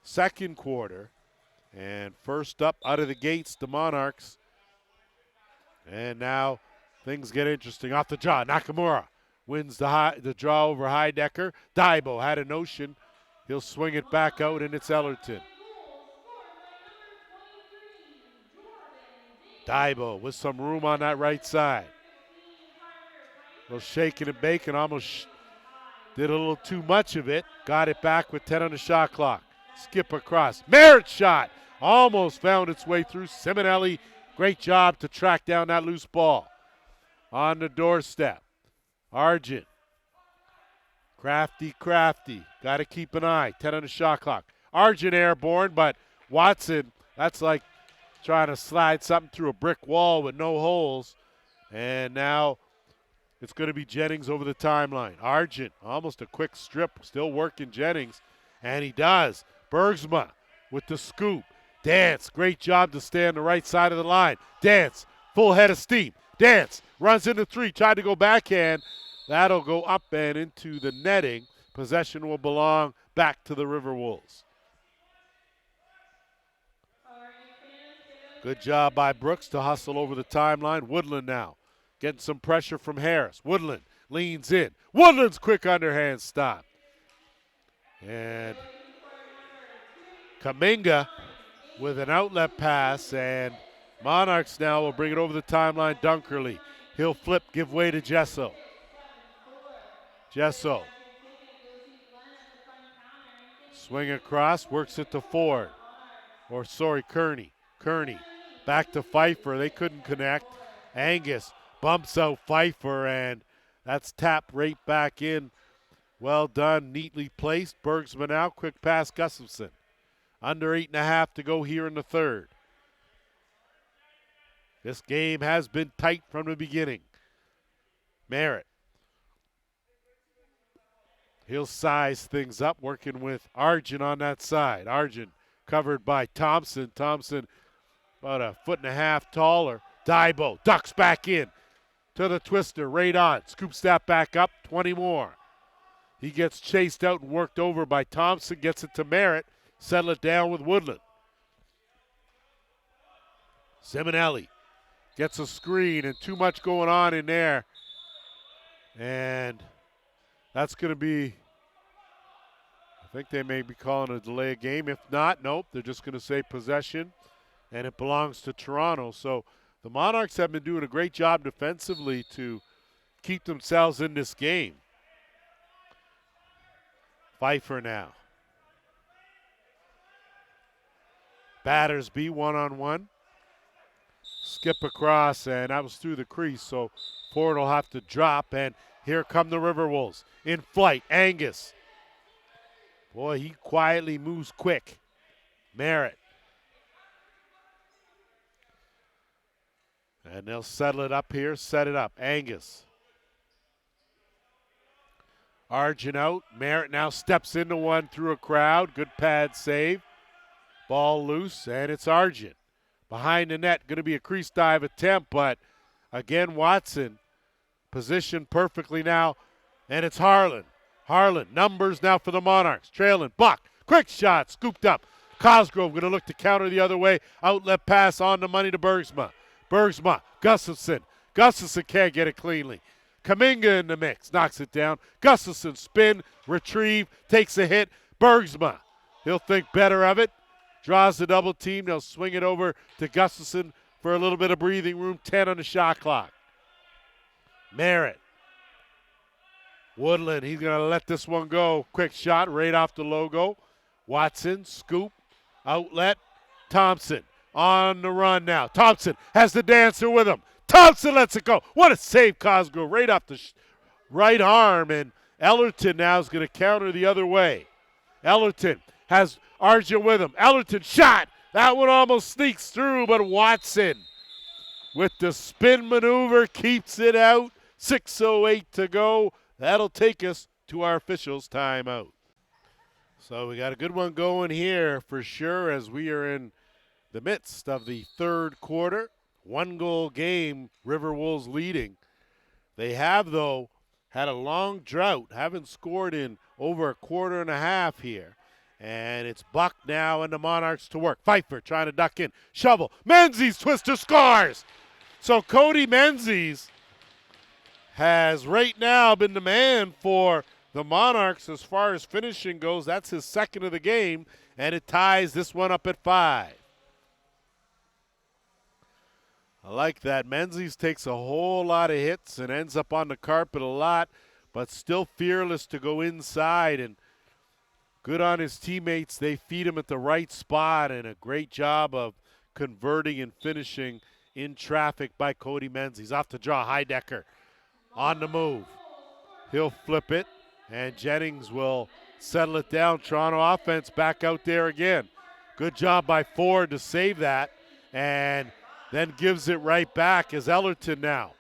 second quarter. And first up out of the gates, the Monarchs. And now things get interesting. Off the draw, Nakamura wins the draw over Heidecker. Daibo had a notion. He'll swing it back out, and it's Ellerton. Daibo with some room on that right side. A little shaking and baking, almost did a little too much of it. Got it back with 10 on the shot clock. Skip across. Merritt shot. Almost found its way through. Simonelli, great job to track down that loose ball. On the doorstep. Argent. Crafty. Got to keep an eye. 10 on the shot clock. Argent airborne, but Watson, that's like trying to slide something through a brick wall with no holes. And now it's going to be Jennings over the timeline. Argent, almost a quick strip, still working Jennings. And he does. Bergsma with the scoop. Dance, great job to stay on the right side of the line. Dance, full head of steam. Dance, runs into three, tried to go backhand. That'll go up and into the netting. Possession will belong back to the Riverwolves. Good job by Brooks to hustle over the timeline. Woodland now getting some pressure from Harris. Woodland leans in. Woodland's quick underhand stop. And Kaminga with an outlet pass, and Monarchs now will bring it over the timeline. Dunkerley. He'll flip, give way to Gesso. Swing across, works it to Ford. Kearney. Back to Pfeiffer. They couldn't connect. Angus bumps out Pfeiffer, and that's tapped right back in. Well done, neatly placed. Bergsman now, quick pass, Gustafson. Under 8.5 to go here in the third. This game has been tight from the beginning. Merritt. He'll size things up, working with Argent on that side. Argent covered by Thompson. Thompson about 1.5 feet taller. Daibo ducks back in to the twister, right on. Scoops that back up, 20 more. He gets chased out and worked over by Thompson, gets it to Merritt. Settle it down with Woodland. Simonelli gets a screen, and too much going on in there. And that's going to be, I think they may be calling a delay of game. If not, nope, they're just going to say possession, and it belongs to Toronto. So the Monarchs have been doing a great job defensively to keep themselves in this game. Pfeiffer now. Battersby one-on-one. Skip across, and that was through the crease, so Ford will have to drop, and here come the Riverwolves. In flight, Angus. Boy, he quietly moves quick. Merritt. And they'll settle it up here, set it up. Angus. Argent out. Merritt now steps into one through a crowd. Good pad save. Ball loose, and it's Argent. Behind the net, going to be a crease dive attempt, but again, Watson positioned perfectly now, and it's Harlan. Harlan, numbers now for the Monarchs. Trailing, Buck, quick shot, scooped up. Cosgrove going to look to counter the other way. Outlet pass on the money to Bergsma. Gustafson. Gustafson can't get it cleanly. Kaminga in the mix, knocks it down. Gustafson spin, retrieve, takes a hit. Bergsma, he'll think better of it. Draws the double team. They'll swing it over to Gustafson for a little bit of breathing room. 10 on the shot clock. Merritt. Woodland, he's going to let this one go. Quick shot right off the logo. Watson, scoop, outlet. Thompson on the run now. Thompson has the dancer with him. Thompson lets it go. What a save, Cosgrove, right off the right arm. And Ellerton now is going to counter the other way. Ellerton has Argent with him. Ellerton shot. That one almost sneaks through, but Watson with the spin maneuver keeps it out. 6:08 to go. That'll take us to our officials' timeout. So we got a good one going here for sure as we are in the midst of the third quarter. 1-goal game, Riverwolves leading. They have, though, had a long drought, haven't scored in over a quarter and a half here. And it's Buck now and the Monarchs to work. Pfeiffer trying to duck in. Shovel. Menzies twister scores. So Cody Menzies has right now been the man for the Monarchs as far as finishing goes. That's his second of the game, and it ties this one up at 5. I like that. Menzies takes a whole lot of hits and ends up on the carpet a lot, but still fearless to go inside, and good on his teammates. They feed him at the right spot, and a great job of converting and finishing in traffic by Cody Menzies. Off the draw, Heidecker on the move. He'll flip it, and Jennings will settle it down. Toronto offense back out there again. Good job by Ford to save that, and then gives it right back as Ellerton now.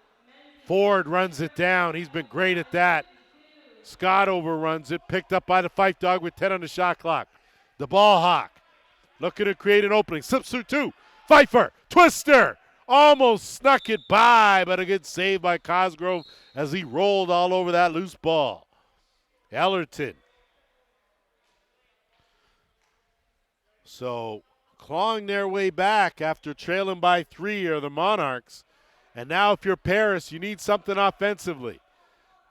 Ford runs it down. He's been great at that. Scott overruns it, picked up by the Fife Dog with 10 on the shot clock. The ball hawk looking to create an opening. Slips through 2. Pfeiffer, twister. Almost snuck it by, but a good save by Cosgrove as he rolled all over that loose ball. Ellerton. So clawing their way back after trailing by 3 are the Monarchs. And now if you're Paris, you need something offensively.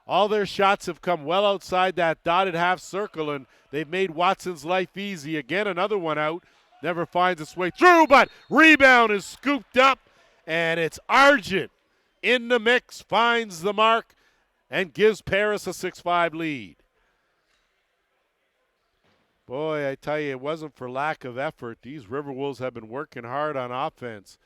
All their shots have come well outside that dotted half circle, and they've made Watson's life easy. Again, another one out. Never finds its way through, but rebound is scooped up, and it's Argent in the mix, finds the mark, and gives Paris a 6-5 lead. Boy, I tell you, it wasn't for lack of effort. These Riverwolves have been working hard on offense.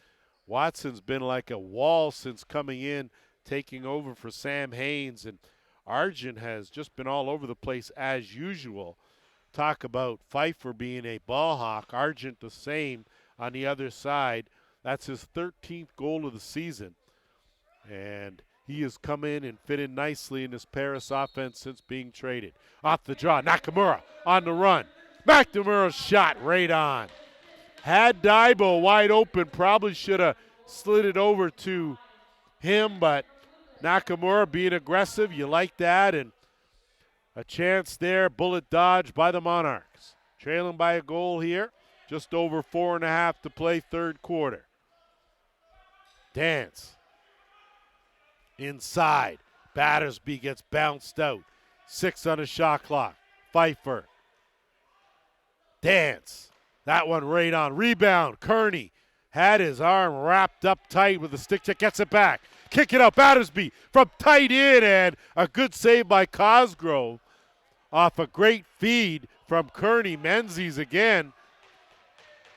Watson's been like a wall since coming in, taking over for Sam Haynes, and Argent has just been all over the place as usual. Talk about Pfeiffer being a ball hawk. Argent the same on the other side. That's his 13th goal of the season, and he has come in and fit in nicely in this Paris offense since being traded. Off the draw, Nakamura on the run. McNamara's shot right on. Had Daibo wide open, probably should have slid it over to him, but Nakamura being aggressive, you like that, and a chance there, bullet dodge by the Monarchs. Trailing by a goal here, just over 4.5 to play, third quarter. Dance. Inside, Battersby gets bounced out. 6 on the shot clock. Pfeiffer. Dance. That one right on. Rebound, Kearney. Had his arm wrapped up tight with the stick check, gets it back. Kick it out, Battersby from tight in, and a good save by Cosgrove off a great feed from Kearney. Menzies again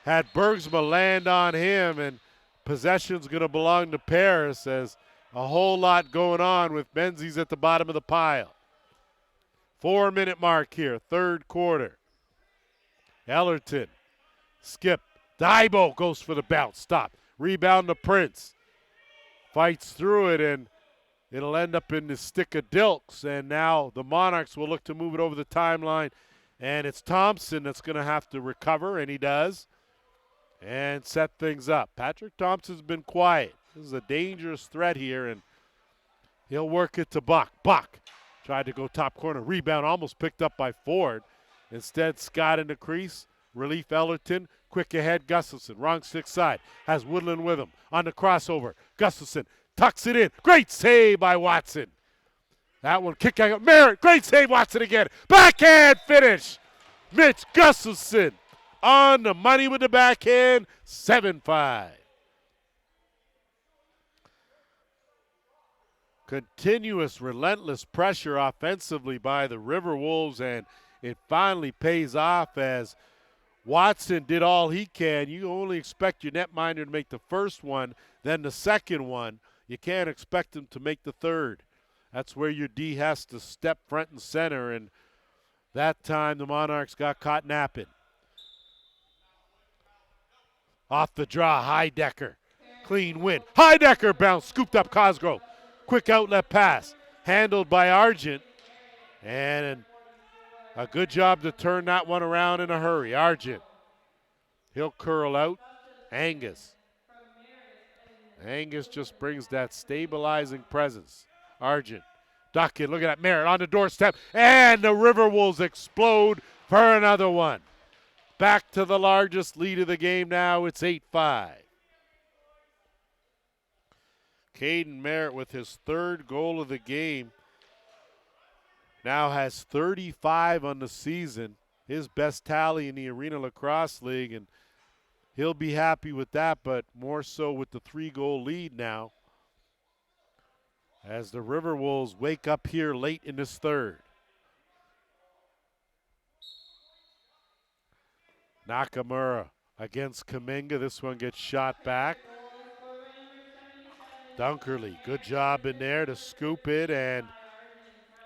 had Bergsma land on him, and possession's going to belong to Paris as a whole lot going on with Menzies at the bottom of the pile. 4-minute mark here, third quarter. Ellerton, skip. Daibo goes for the bounce. Stop. Rebound to Prince. Fights through it, and it'll end up in the stick of Dilks. And now the Monarchs will look to move it over the timeline. And it's Thompson that's going to have to recover, and he does, and set things up. Patrick Thompson's been quiet. This is a dangerous threat here, and he'll work it to Buck. Buck tried to go top corner. Rebound almost picked up by Ford. Instead, Scott in the crease. Relief Ellerton. Quick ahead, Gustafson. Wrong stick side. Has Woodland with him. On the crossover. Gustafson tucks it in. Great save by Watson. That one kick out. Merritt. Great save, Watson again. Backhand finish. Mitch Gustafson on the money with the backhand. 7-5. Continuous, relentless pressure offensively by the Riverwolves, and it finally pays off as Watson did all he can. You only expect your netminder to make the first one, then the second one. You can't expect him to make the third. That's where your D has to step front and center, and that time the Monarchs got caught napping. Off the draw, Heidecker. Clean win. Heidecker bounce, scooped up Cosgrove. Quick outlet pass, handled by Argent, and a good job to turn that one around in a hurry. Argent, he'll curl out. Angus just brings that stabilizing presence. Argent Duck it. Look at that. Merritt on the doorstep. And the Riverwolves explode for another one. Back to the largest lead of the game now. It's 8-5. Caden Merritt with his third goal of the game now has 35 on the season. His best tally in the Arena Lacrosse League, and he'll be happy with that, but more so with the 3-goal lead now as the Riverwolves wake up here late in this third. Nakamura against Kaminga. This one gets shot back. Dunkerley, good job in there to scoop it, and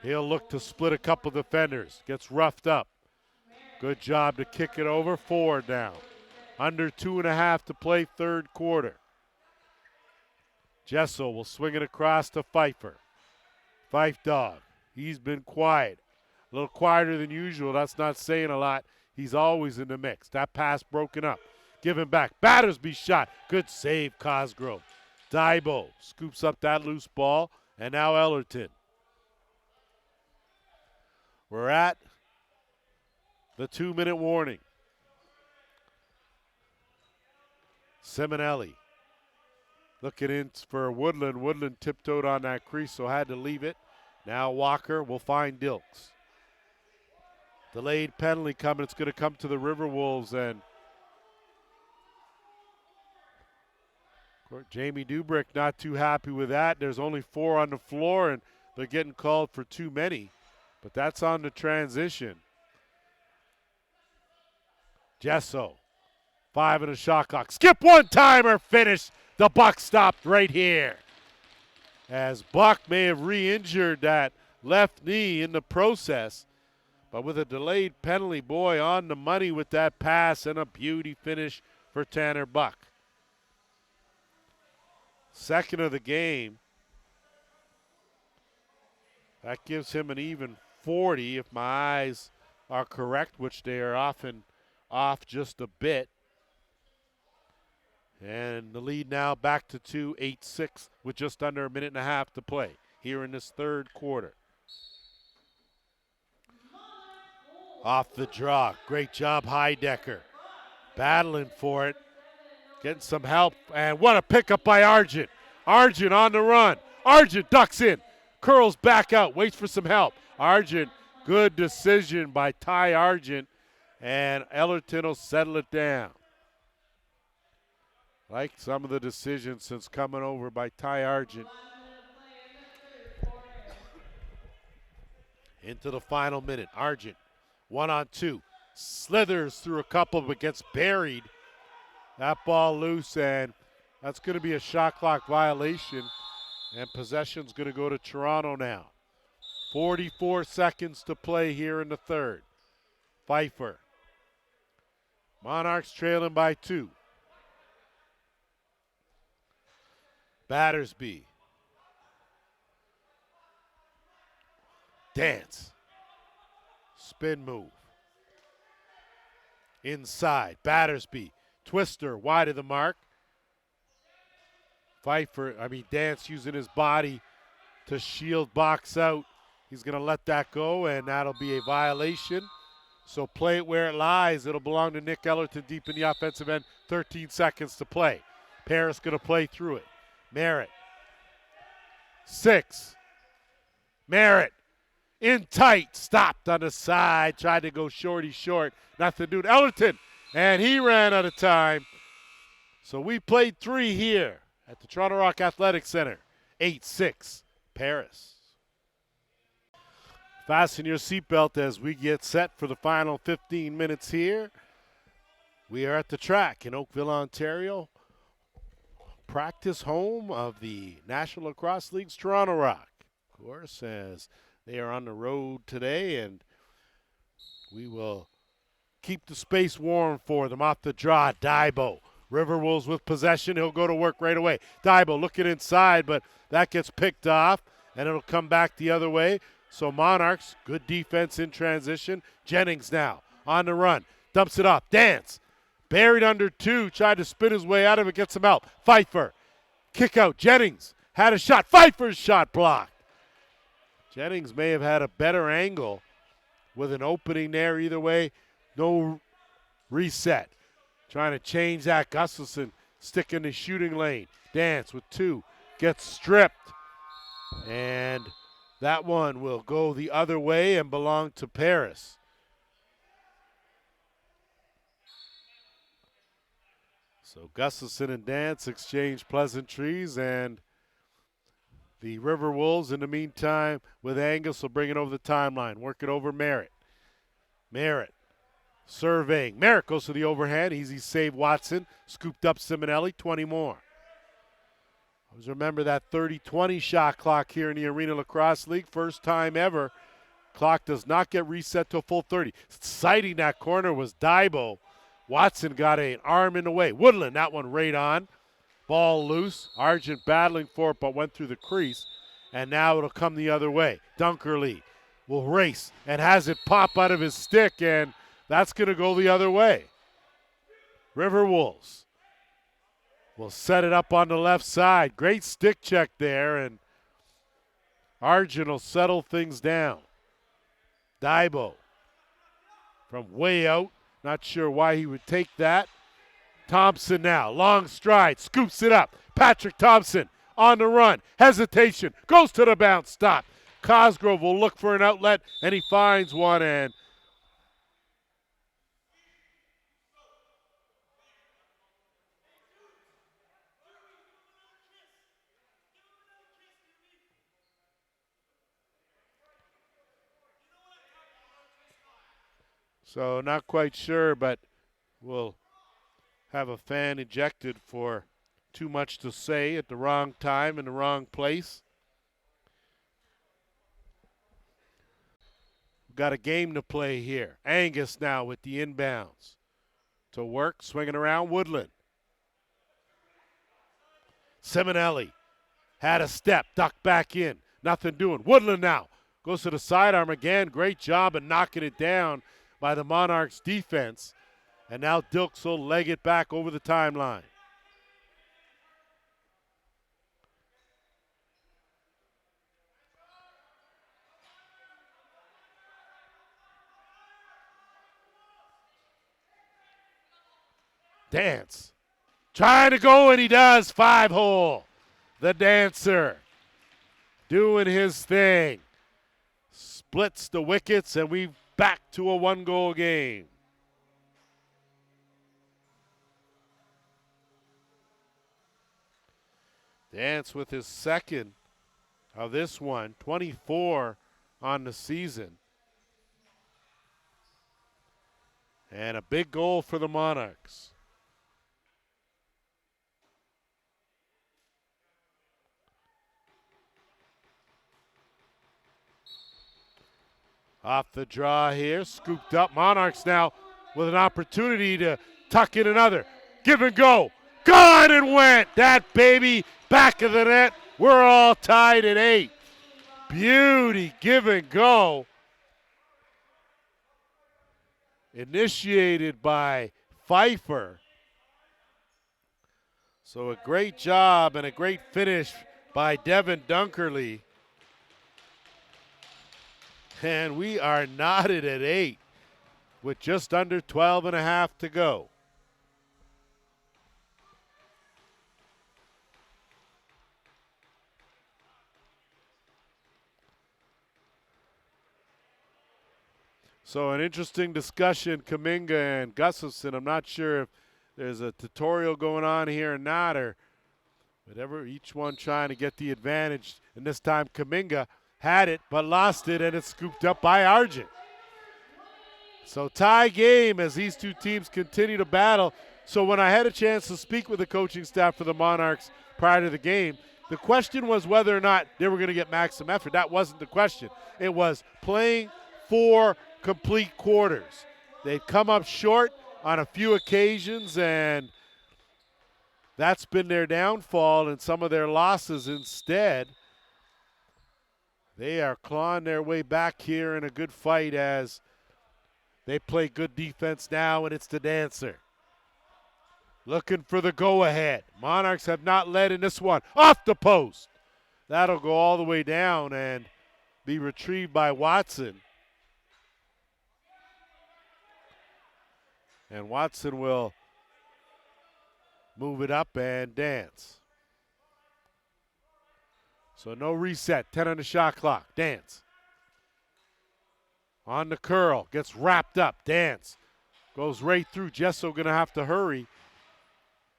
he'll look to split a couple defenders. Gets roughed up. Good job to kick it over. Forward now. Under 2.5 to play third quarter. Jessel will swing it across to Pfeiffer. Fife dog. He's been quiet. A little quieter than usual. That's not saying a lot. He's always in the mix. That pass broken up. Given back. Battersby shot. Good save, Cosgrove. Dybo scoops up that loose ball. And now Ellerton. We're at the 2-minute warning. Simonelli looking in for Woodland. Woodland tiptoed on that crease, so had to leave it. Now Walker will find Dilks. Delayed penalty coming. It's going to come to the Riverwolves, and Jamie Dubrick not too happy with that. There's only 4 on the floor, and they're getting called for too many. But that's on the transition. Gesso, 5 in a shot clock. Skip one-timer, finish. The Buck stopped right here. As Buck may have re-injured that left knee in the process. But with a delayed penalty, boy, on the money with that pass and a beauty finish for Tanner Buck. Second of the game. That gives him an even 40 if my eyes are correct, which they are often off just a bit. And the lead now back to 2, 8-6 with just under 1.5 minutes to play here in this third quarter. Off the draw. Great job, Heidecker. Battling for it. Getting some help. And what a pickup by Argent. Argent on the run. Argent ducks in. Curls back out. Waits for some help. Argent, good decision by Ty Argent. And Ellerton will settle it down. Like some of the decisions since coming over by Ty Argent. Into the final minute. Argent, 1-on-2. Slithers through a couple but gets buried. That ball loose, and that's going to be a shot clock violation. And possession's going to go to Toronto now. 44 seconds to play here in the third. Pfeiffer. Monarchs trailing by 2. Battersby. Dance. Spin move. Inside. Battersby. Twister wide of the mark. Dance using his body to shield box out. He's going to let that go, and that'll be a violation. So play it where it lies. It'll belong to Nick Ellerton deep in the offensive end. 13 seconds to play. Paris going to play through it. Merritt. 6. Merritt. In tight. Stopped on the side. Tried to go short. Nothing to do. Ellerton. And he ran out of time. So we played 3 here at the Toronto Rock Athletic Center. 8-6. Paris. Fasten your seatbelt as we get set for the final 15 minutes here. We are at the track in Oakville, Ontario. Practice home of the National Lacrosse League's Toronto Rock. Of course, as they are on the road today, and we will keep the space warm for them. Off the draw, Dybo. Riverwolves with possession. He'll go to work right away. Dybo looking inside, but that gets picked off, and it'll come back the other way. So Monarchs, good defense in transition. Jennings now on the run. Dumps it off. Dance. Buried under 2. Tried to spin his way out of it. Gets some help. Pfeiffer. Kick out. Jennings had a shot. Pfeiffer's shot blocked. Jennings may have had a better angle with an opening there. Either way, no reset. Trying to change that. Gustafson stick in the shooting lane. Dance with two. Gets stripped. And that one will go the other way and belong to Paris. So Gustafson and Dance exchange pleasantries, and the Riverwolves, in the meantime, with Angus, will bring it over the timeline. Work it over Merritt. Merritt surveying. Merritt goes to the overhand. Easy save, Watson. Scooped up Simonelli. 20 more. Always remember that 30-20 shot clock here in the Arena Lacrosse League. First time ever. Clock does not get reset to a full 30. Sighting that corner was Daibo. Watson got an arm in the way. Woodland, that one right on. Ball loose. Argent battling for it, but went through the crease. And now it'll come the other way. Dunkerley will race and has it pop out of his stick, and that's going to go the other way. Riverwolves will set it up on the left side. Great stick check there, and Argent will settle things down. Daibo from way out. Not sure why he would take that. Thompson now, long stride, scoops it up. Patrick Thompson on the run. Hesitation, goes to the bounce, stop. Cosgrove will look for an outlet, and he finds one, and so not quite sure, but we'll have a fan ejected for too much to say at the wrong time in the wrong place. We've got a game to play here. Angus now with the inbounds. To work, swinging around Woodland. Simonelli had a step, ducked back in. Nothing doing. Woodland now goes to the sidearm again. Great job of knocking it down by the Monarchs defense. And now Dilks will leg it back over the timeline. Dance. Trying to go, and he does. 5-hole. The Dancer doing his thing. Splits the wickets, and we're back to a 1-goal game. Dance with his second of this one, 24 on the season. And a big goal for the Monarchs. Off the draw here, scooped up. Monarchs now with an opportunity to tuck in another. Give and go. Gone and went. That baby back of the net. We're all tied at 8. Beauty give and go. Initiated by Pfeiffer. So a great job and a great finish by Devin Dunkerley. And we are knotted at 8 with just under 12 and a half to go. So an interesting discussion, Kuminga and Gustafson. I'm not sure if there's a tutorial going on here or not, or whatever. Each one trying to get the advantage. And this time Kuminga had it but lost it, and it's scooped up by Argent. So tie game as these two teams continue to battle. So when I had a chance to speak with the coaching staff for the Monarchs prior to the game, the question was whether or not they were going to get maximum effort. That wasn't the question. It was playing 4 complete quarters. They've come up short on a few occasions, and that's been their downfall and some of their losses. Instead, they are clawing their way back here in a good fight as they play good defense now, and it's the Dancer. Looking for the go-ahead. Monarchs have not led in this one. Off the post. That'll go all the way down, and be retrieved by Watson. And Watson will move it up and dance. So no reset, 10 on the shot clock, dance. On the curl, gets wrapped up, dance. Goes right through, Jesso gonna have to hurry.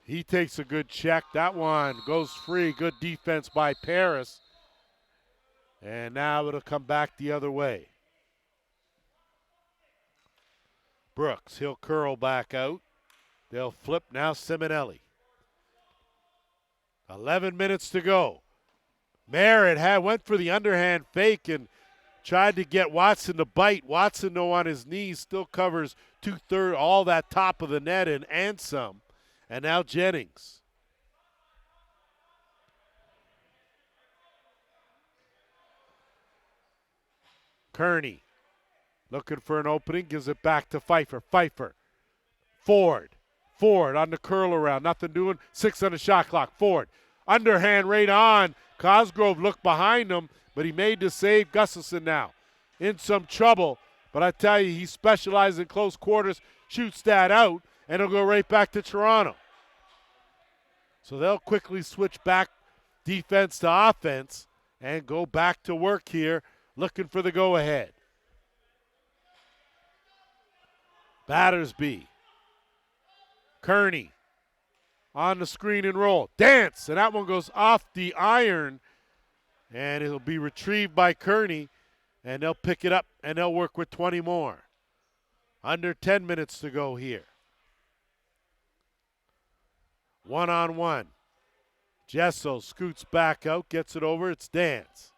He takes a good check, that one goes free, good defense by Paris. And now it'll come back the other way. Brooks, he'll curl back out. They'll flip now, Simonelli. 11 minutes to go. Merritt went for the underhand fake and tried to get Watson to bite. Watson, though, on his knees, still covers 2/3, all that top of the net and some. And now Jennings. Kearney looking for an opening, gives it back to Pfeiffer. Pfeiffer. Ford on the curl around, nothing doing. 6 on the shot clock. Ford. Underhand right on. Cosgrove looked behind him, but he made the save. Gustafson now in some trouble, but I tell you, he specializes in close quarters, shoots that out, and it'll go right back to Toronto. So they'll quickly switch back defense to offense and go back to work here, looking for the go-ahead. Battersby. Kearney on the screen and roll. Dance, and that one goes off the iron, and it'll be retrieved by Kearney, and they'll pick it up, and they'll work with 20 more. Under 10 minutes to go here. 1-on-1. Jesso scoots back out, gets it over. It's Dance.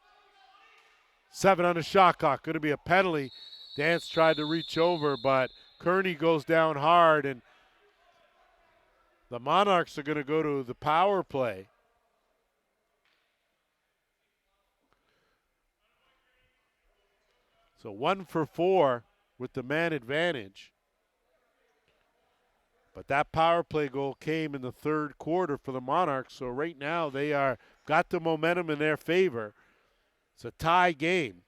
7 on the shot clock. Going to be a penalty. Dance tried to reach over, but Kearney goes down hard, and the Monarchs are going to go to the power play. So 1 for 4 with the man advantage. But that power play goal came in the third quarter for the Monarchs. So right now they are got the momentum in their favor. It's a tie game.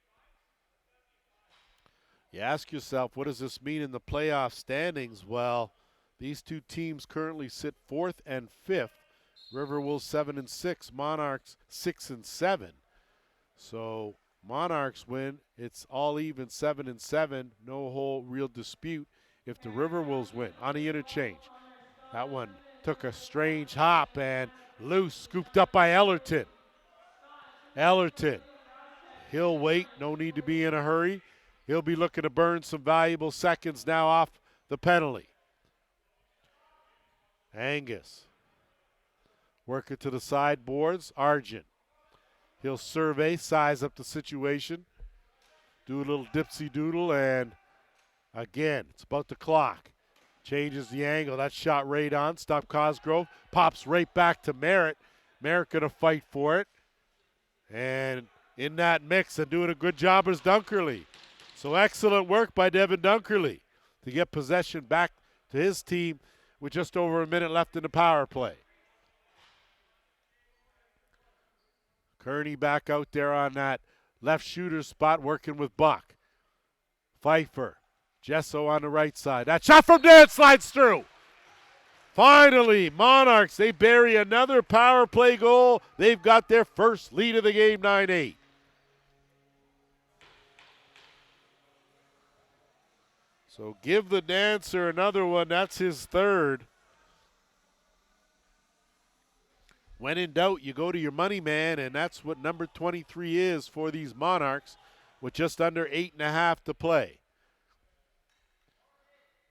You ask yourself, what does this mean in the playoff standings? Well, these two teams currently sit 4th and 5th. Riverwolves 7 and 6, Monarchs 6 and 7. So Monarchs win. It's all even 7 and 7. No whole real dispute if the Riverwolves win on the interchange. That one took a strange hop and loose, scooped up by Ellerton. Ellerton, he'll wait. No need to be in a hurry. He'll be looking to burn some valuable seconds now off the penalty. Angus. Work it to the sideboards. Argent. He'll survey, size up the situation. Do a little dipsy doodle, and again, it's about the clock. Changes the angle. That shot right on. Stop Cosgrove. Pops right back to Merritt. Merritt going to fight for it. And in that mix and doing a good job is Dunkerley. So excellent work by Devin Dunkerley to get possession back to his team with just over a minute left in the power play. Kearney back out there on that left shooter spot working with Buck. Pfeiffer. Jesso on the right side. That shot from Dance slides through. Finally, Monarchs, they bury another power play goal. They've got their first lead of the game, 9-8. So give the Dancer another one. That's his third. When in doubt, you go to your money man, and that's what number 23 is for these Monarchs with just under 8.5 to play.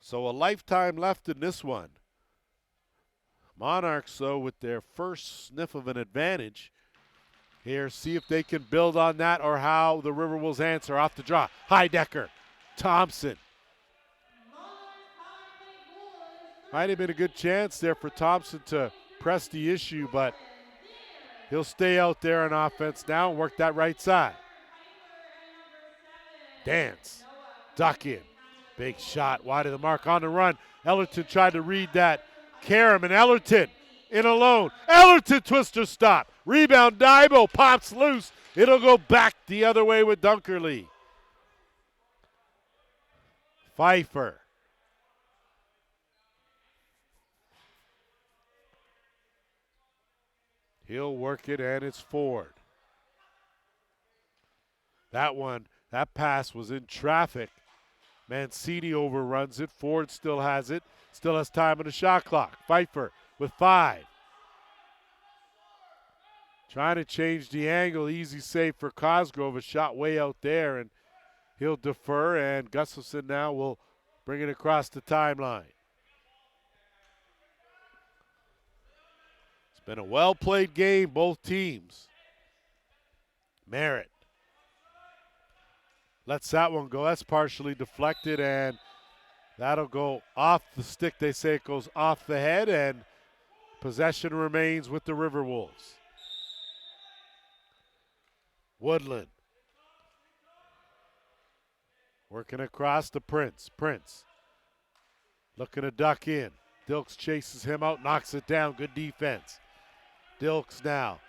So a lifetime left in this one. Monarchs, though, with their first sniff of an advantage here, see if they can build on that or how the Riverwolves answer off the draw. Heidecker, Thompson. Might have been a good chance there for Thompson to press the issue, but he'll stay out there on offense now and work that right side. Dance, duck in. Big shot, wide of the mark, on the run. Ellerton tried to read that. Karam and Ellerton in alone. Ellerton twister stop. Rebound, Dybo pops loose. It'll go back the other way with Dunkerley. Pfeiffer. He'll work it, and it's Ford. That pass was in traffic. Mancini overruns it. Ford still has it. Still has time on the shot clock. Pfeiffer with 5. Trying to change the angle. Easy save for Cosgrove. A shot way out there, and he'll defer, and Gustafson now will bring it across the timeline. It's been a well-played game, both teams. Merritt lets that one go. That's partially deflected, and that'll go off the stick. They say it goes off the head, and possession remains with the Riverwolves. Woodland working across to Prince. Prince looking to duck in. Dilks chases him out, knocks it down. Good defense. Dilks now.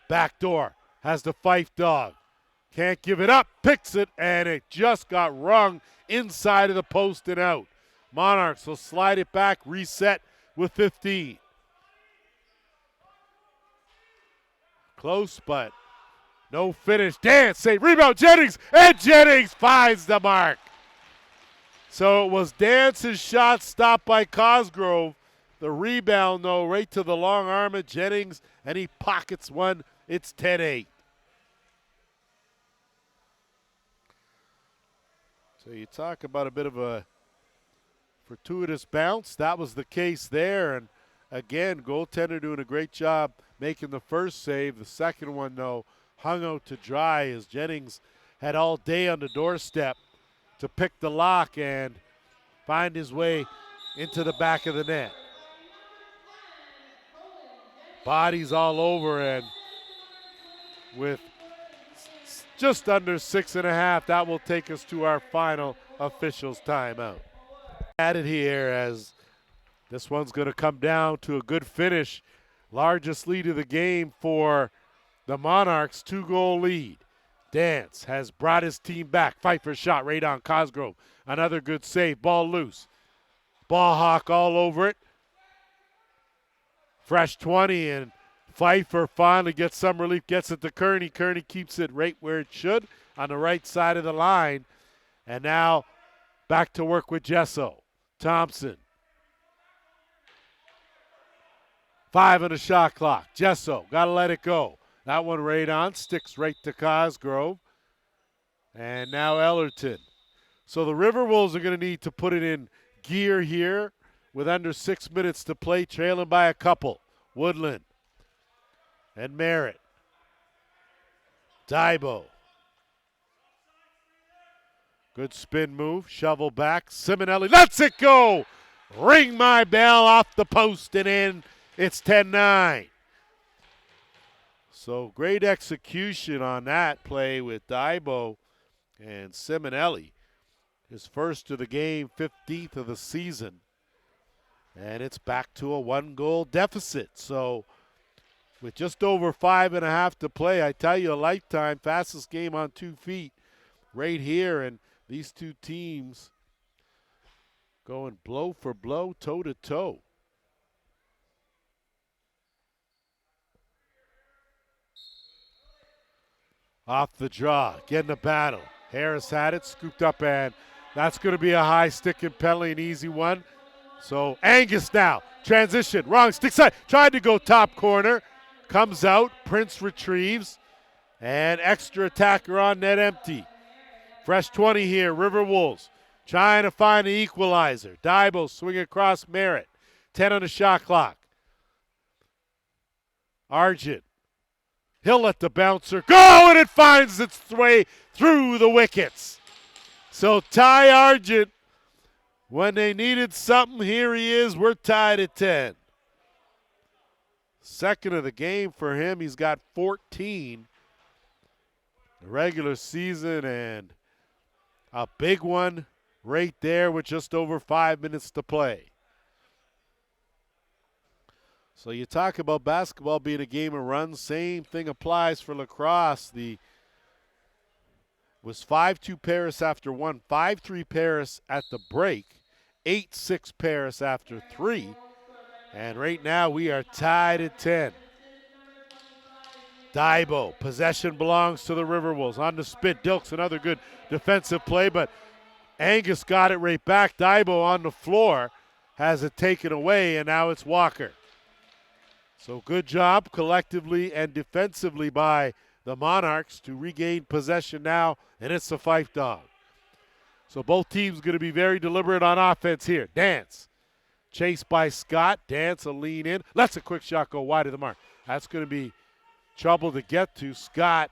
Backdoor. Has the Fife dog. Can't give it up. Picks it, and it just got rung inside of the post and out. Monarchs will slide it back, reset with 15. Close, but no finish. Dance, save, rebound, Jennings, and Jennings finds the mark. So it was Dance's shot stopped by Cosgrove. The rebound, though, right to the long arm of Jennings, and he pockets one. It's 10-8. So you talk about a bit of a fortuitous bounce. That was the case there, and again, goaltender doing a great job making the first save. The second one, though, hung out to dry as Jennings had all day on the doorstep to pick the lock and find his way into the back of the net. Bodies all over, and with just under 6.5, that will take us to our final officials timeout. Added here as this one's going to come down to a good finish. Largest lead of the game for the Monarchs, 2-goal lead. Dance has brought his team back. Pfeiffer shot right on Cosgrove. Another good save. Ball loose. Ball hawk all over it. Fresh 20, and Pfeiffer finally gets some relief. Gets it to Kearney. Kearney keeps it right where it should on the right side of the line. And now back to work with Jesso. Thompson. 5 on the shot clock. Jesso, got to let it go. That one right on, sticks right to Cosgrove. And now Ellerton. So the Riverwolves are going to need to put it in gear here with under 6 minutes to play, trailing by a couple. Woodland and Merritt. Dybo. Good spin move, shovel back. Simonelli lets it go. Ring my bell off the post and in. It's 10-9. So great execution on that play with Dybo and Simonelli. His first of the game, 15th of the season. And it's back to a 1-goal deficit. So with just over 5.5 to play, I tell you, a lifetime fastest game on 2 feet right here. And these two teams going blow for blow, toe to toe. Off the draw, getting the battle. Harris had it, scooped up, and that's going to be a high stick and penalty, an easy one. So Angus now, transition, wrong stick side, tried to go top corner, comes out, Prince retrieves, and extra attacker on net empty. Fresh 20 here, Riverwolves trying to find the equalizer. Dybo swing across Merritt, 10 on the shot clock. Argent. He'll let the bouncer go, and it finds its way through the wickets. So Ty Argent, when they needed something, here he is. We're tied at 10. Second of the game for him. He's got 14 the regular season, and a big one right there with just over 5 minutes to play. So you talk about basketball being a game of runs. Same thing applies for lacrosse. Was 5-2 Paris after one, 5-3 Paris at the break, 8-6 Paris after three, and right now we are tied at 10. Daibo, possession belongs to the Riverwolves. On the spit, Dilks, another good defensive play, but Angus got it right back. Daibo on the floor has it taken away, and now it's Walker. So good job collectively and defensively by the Monarchs to regain possession now, and it's the Fife Dog. So both teams going to be very deliberate on offense here. Dance. Chased by Scott. Dance a lean in. Lets a quick shot go wide of the mark. That's going to be trouble to get to. Scott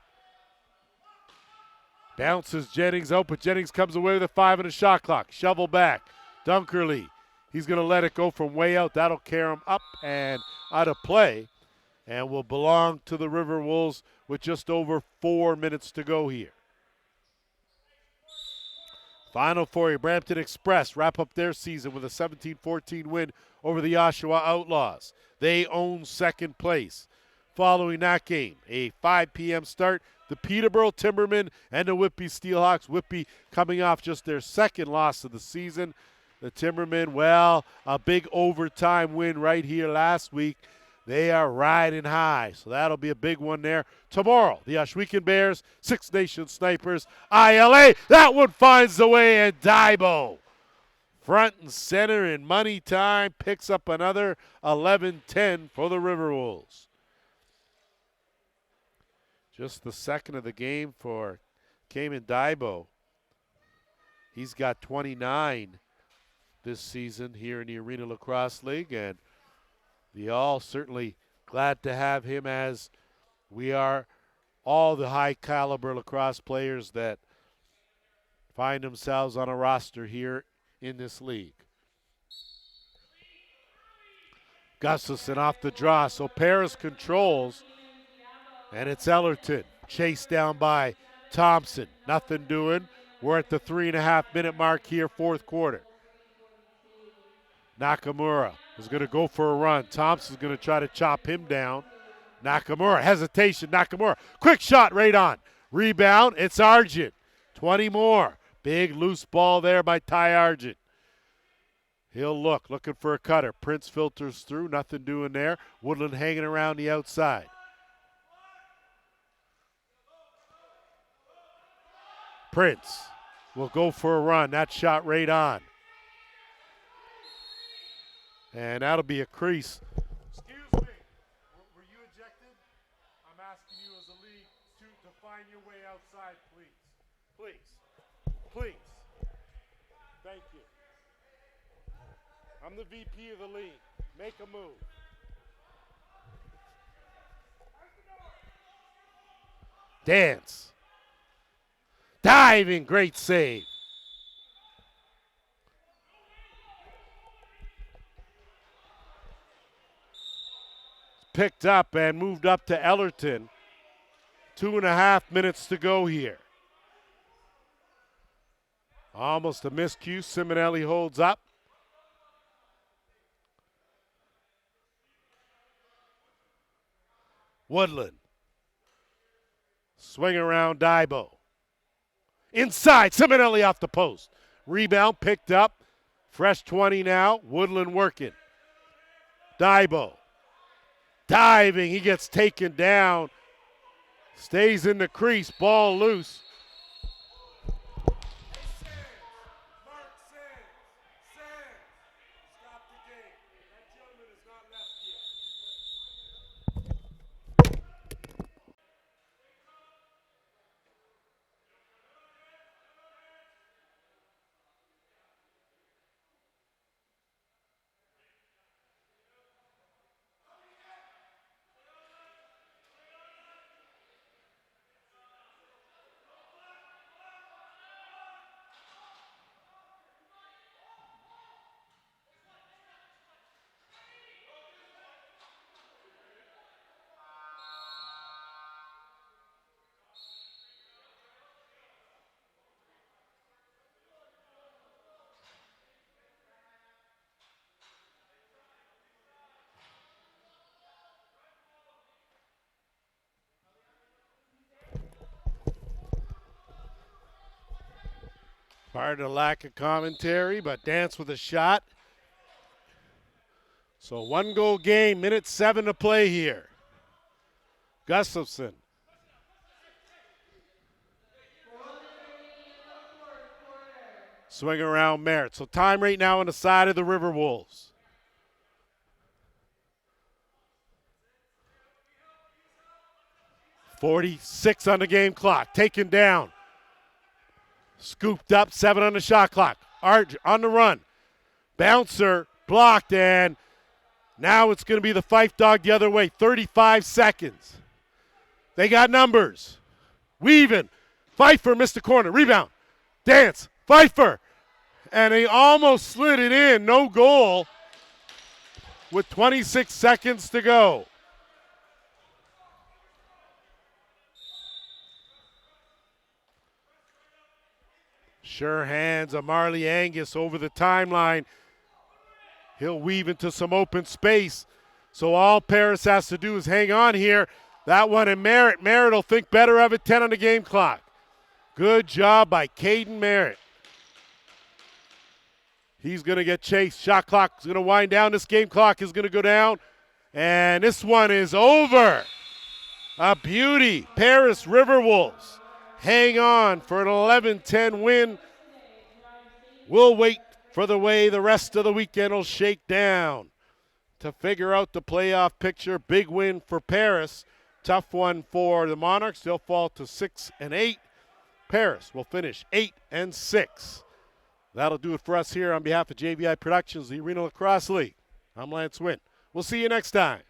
bounces Jennings out, but Jennings comes away with a 5 and a shot clock. Shovel back. Dunkerley. He's going to let it go from way out. That'll carry him up and out of play, and will belong to the Riverwolves with just over 4 minutes to go here. Final for you, Brampton Express wrap up their season with a 17-14 win over the Oshawa Outlaws. They own second place. Following that game, a 5 p.m. start, the Peterborough Timbermen and the Whitby Steelhawks. Whitby coming off just their second loss of the season. The Timbermen, well, a big overtime win right here last week. They are riding high, so that'll be a big one there. Tomorrow, the Ohsweken Bears, Six Nations Snipers, ILA. That one finds the way, and Daibo, front and center in money time, picks up another 11-10 for the Riverwolves. Just the second of the game for Cayman Daibo. He's got 29 this season here in the Arena Lacrosse League, and the all certainly glad to have him, as we are all the high caliber lacrosse players that find themselves on a roster here in this league. Gustafson off the draw, so Paris controls, and it's Ellerton chased down by Thompson. Nothing doing. We're at the 3.5-minute mark here, fourth quarter. Nakamura is going to go for a run. Thompson's going to try to chop him down. Nakamura, hesitation, Nakamura. Quick shot right on. Rebound, it's Argent. 20 more. Big loose ball there by Ty Argent. He'll looking for a cutter. Prince filters through, nothing doing there. Woodland hanging around the outside. Prince will go for a run. That shot right on. And that'll be a crease. Excuse me. Were you ejected? I'm asking you as a league to find your way outside, please. Please. Please. Thank you. I'm the VP of the league. Make a move. Dance. Diving, great save. Picked up and moved up to Ellerton. 2.5 minutes to go here. Almost a miscue. Simonelli holds up. Woodland. Swing around Daibo. Inside, Simonelli off the post. Rebound picked up. Fresh 20 now. Woodland working. Daibo. Diving, he gets taken down. Stays in the crease, ball loose. Pardon the lack of commentary, but Dance with a shot. So 1-goal game, minute 7 to play here. Gustafson. Swing around Merritt. So time right now on the side of the Riverwolves. .46 on the game clock. Taken down. Scooped up, 7 on the shot clock. Arch on the run. Bouncer blocked, and now it's going to be the Fife dog the other way. 35 seconds. They got numbers. Weaving. Pfeiffer missed the corner. Rebound. Dance. Pfeiffer. And he almost slid it in. No goal with 26 seconds to go. Sure hands of Marley Angus over the timeline. He'll weave into some open space. So all Paris has to do is hang on here. That one in Merritt. Merritt will think better of it. 10 on the game clock. Good job by Caden Merritt. He's going to get chased. Shot clock is going to wind down. This game clock is going to go down. And this one is over. A beauty. Paris Riverwolves hang on for an 11-10 win. We'll wait for the way the rest of the weekend will shake down to figure out the playoff picture. Big win for Paris. Tough one for the Monarchs. They'll fall to 6-8. Paris will finish 8-6. That'll do it for us here on behalf of JVI Productions, the Arena Lacrosse League. I'm Lance Wynn. We'll see you next time.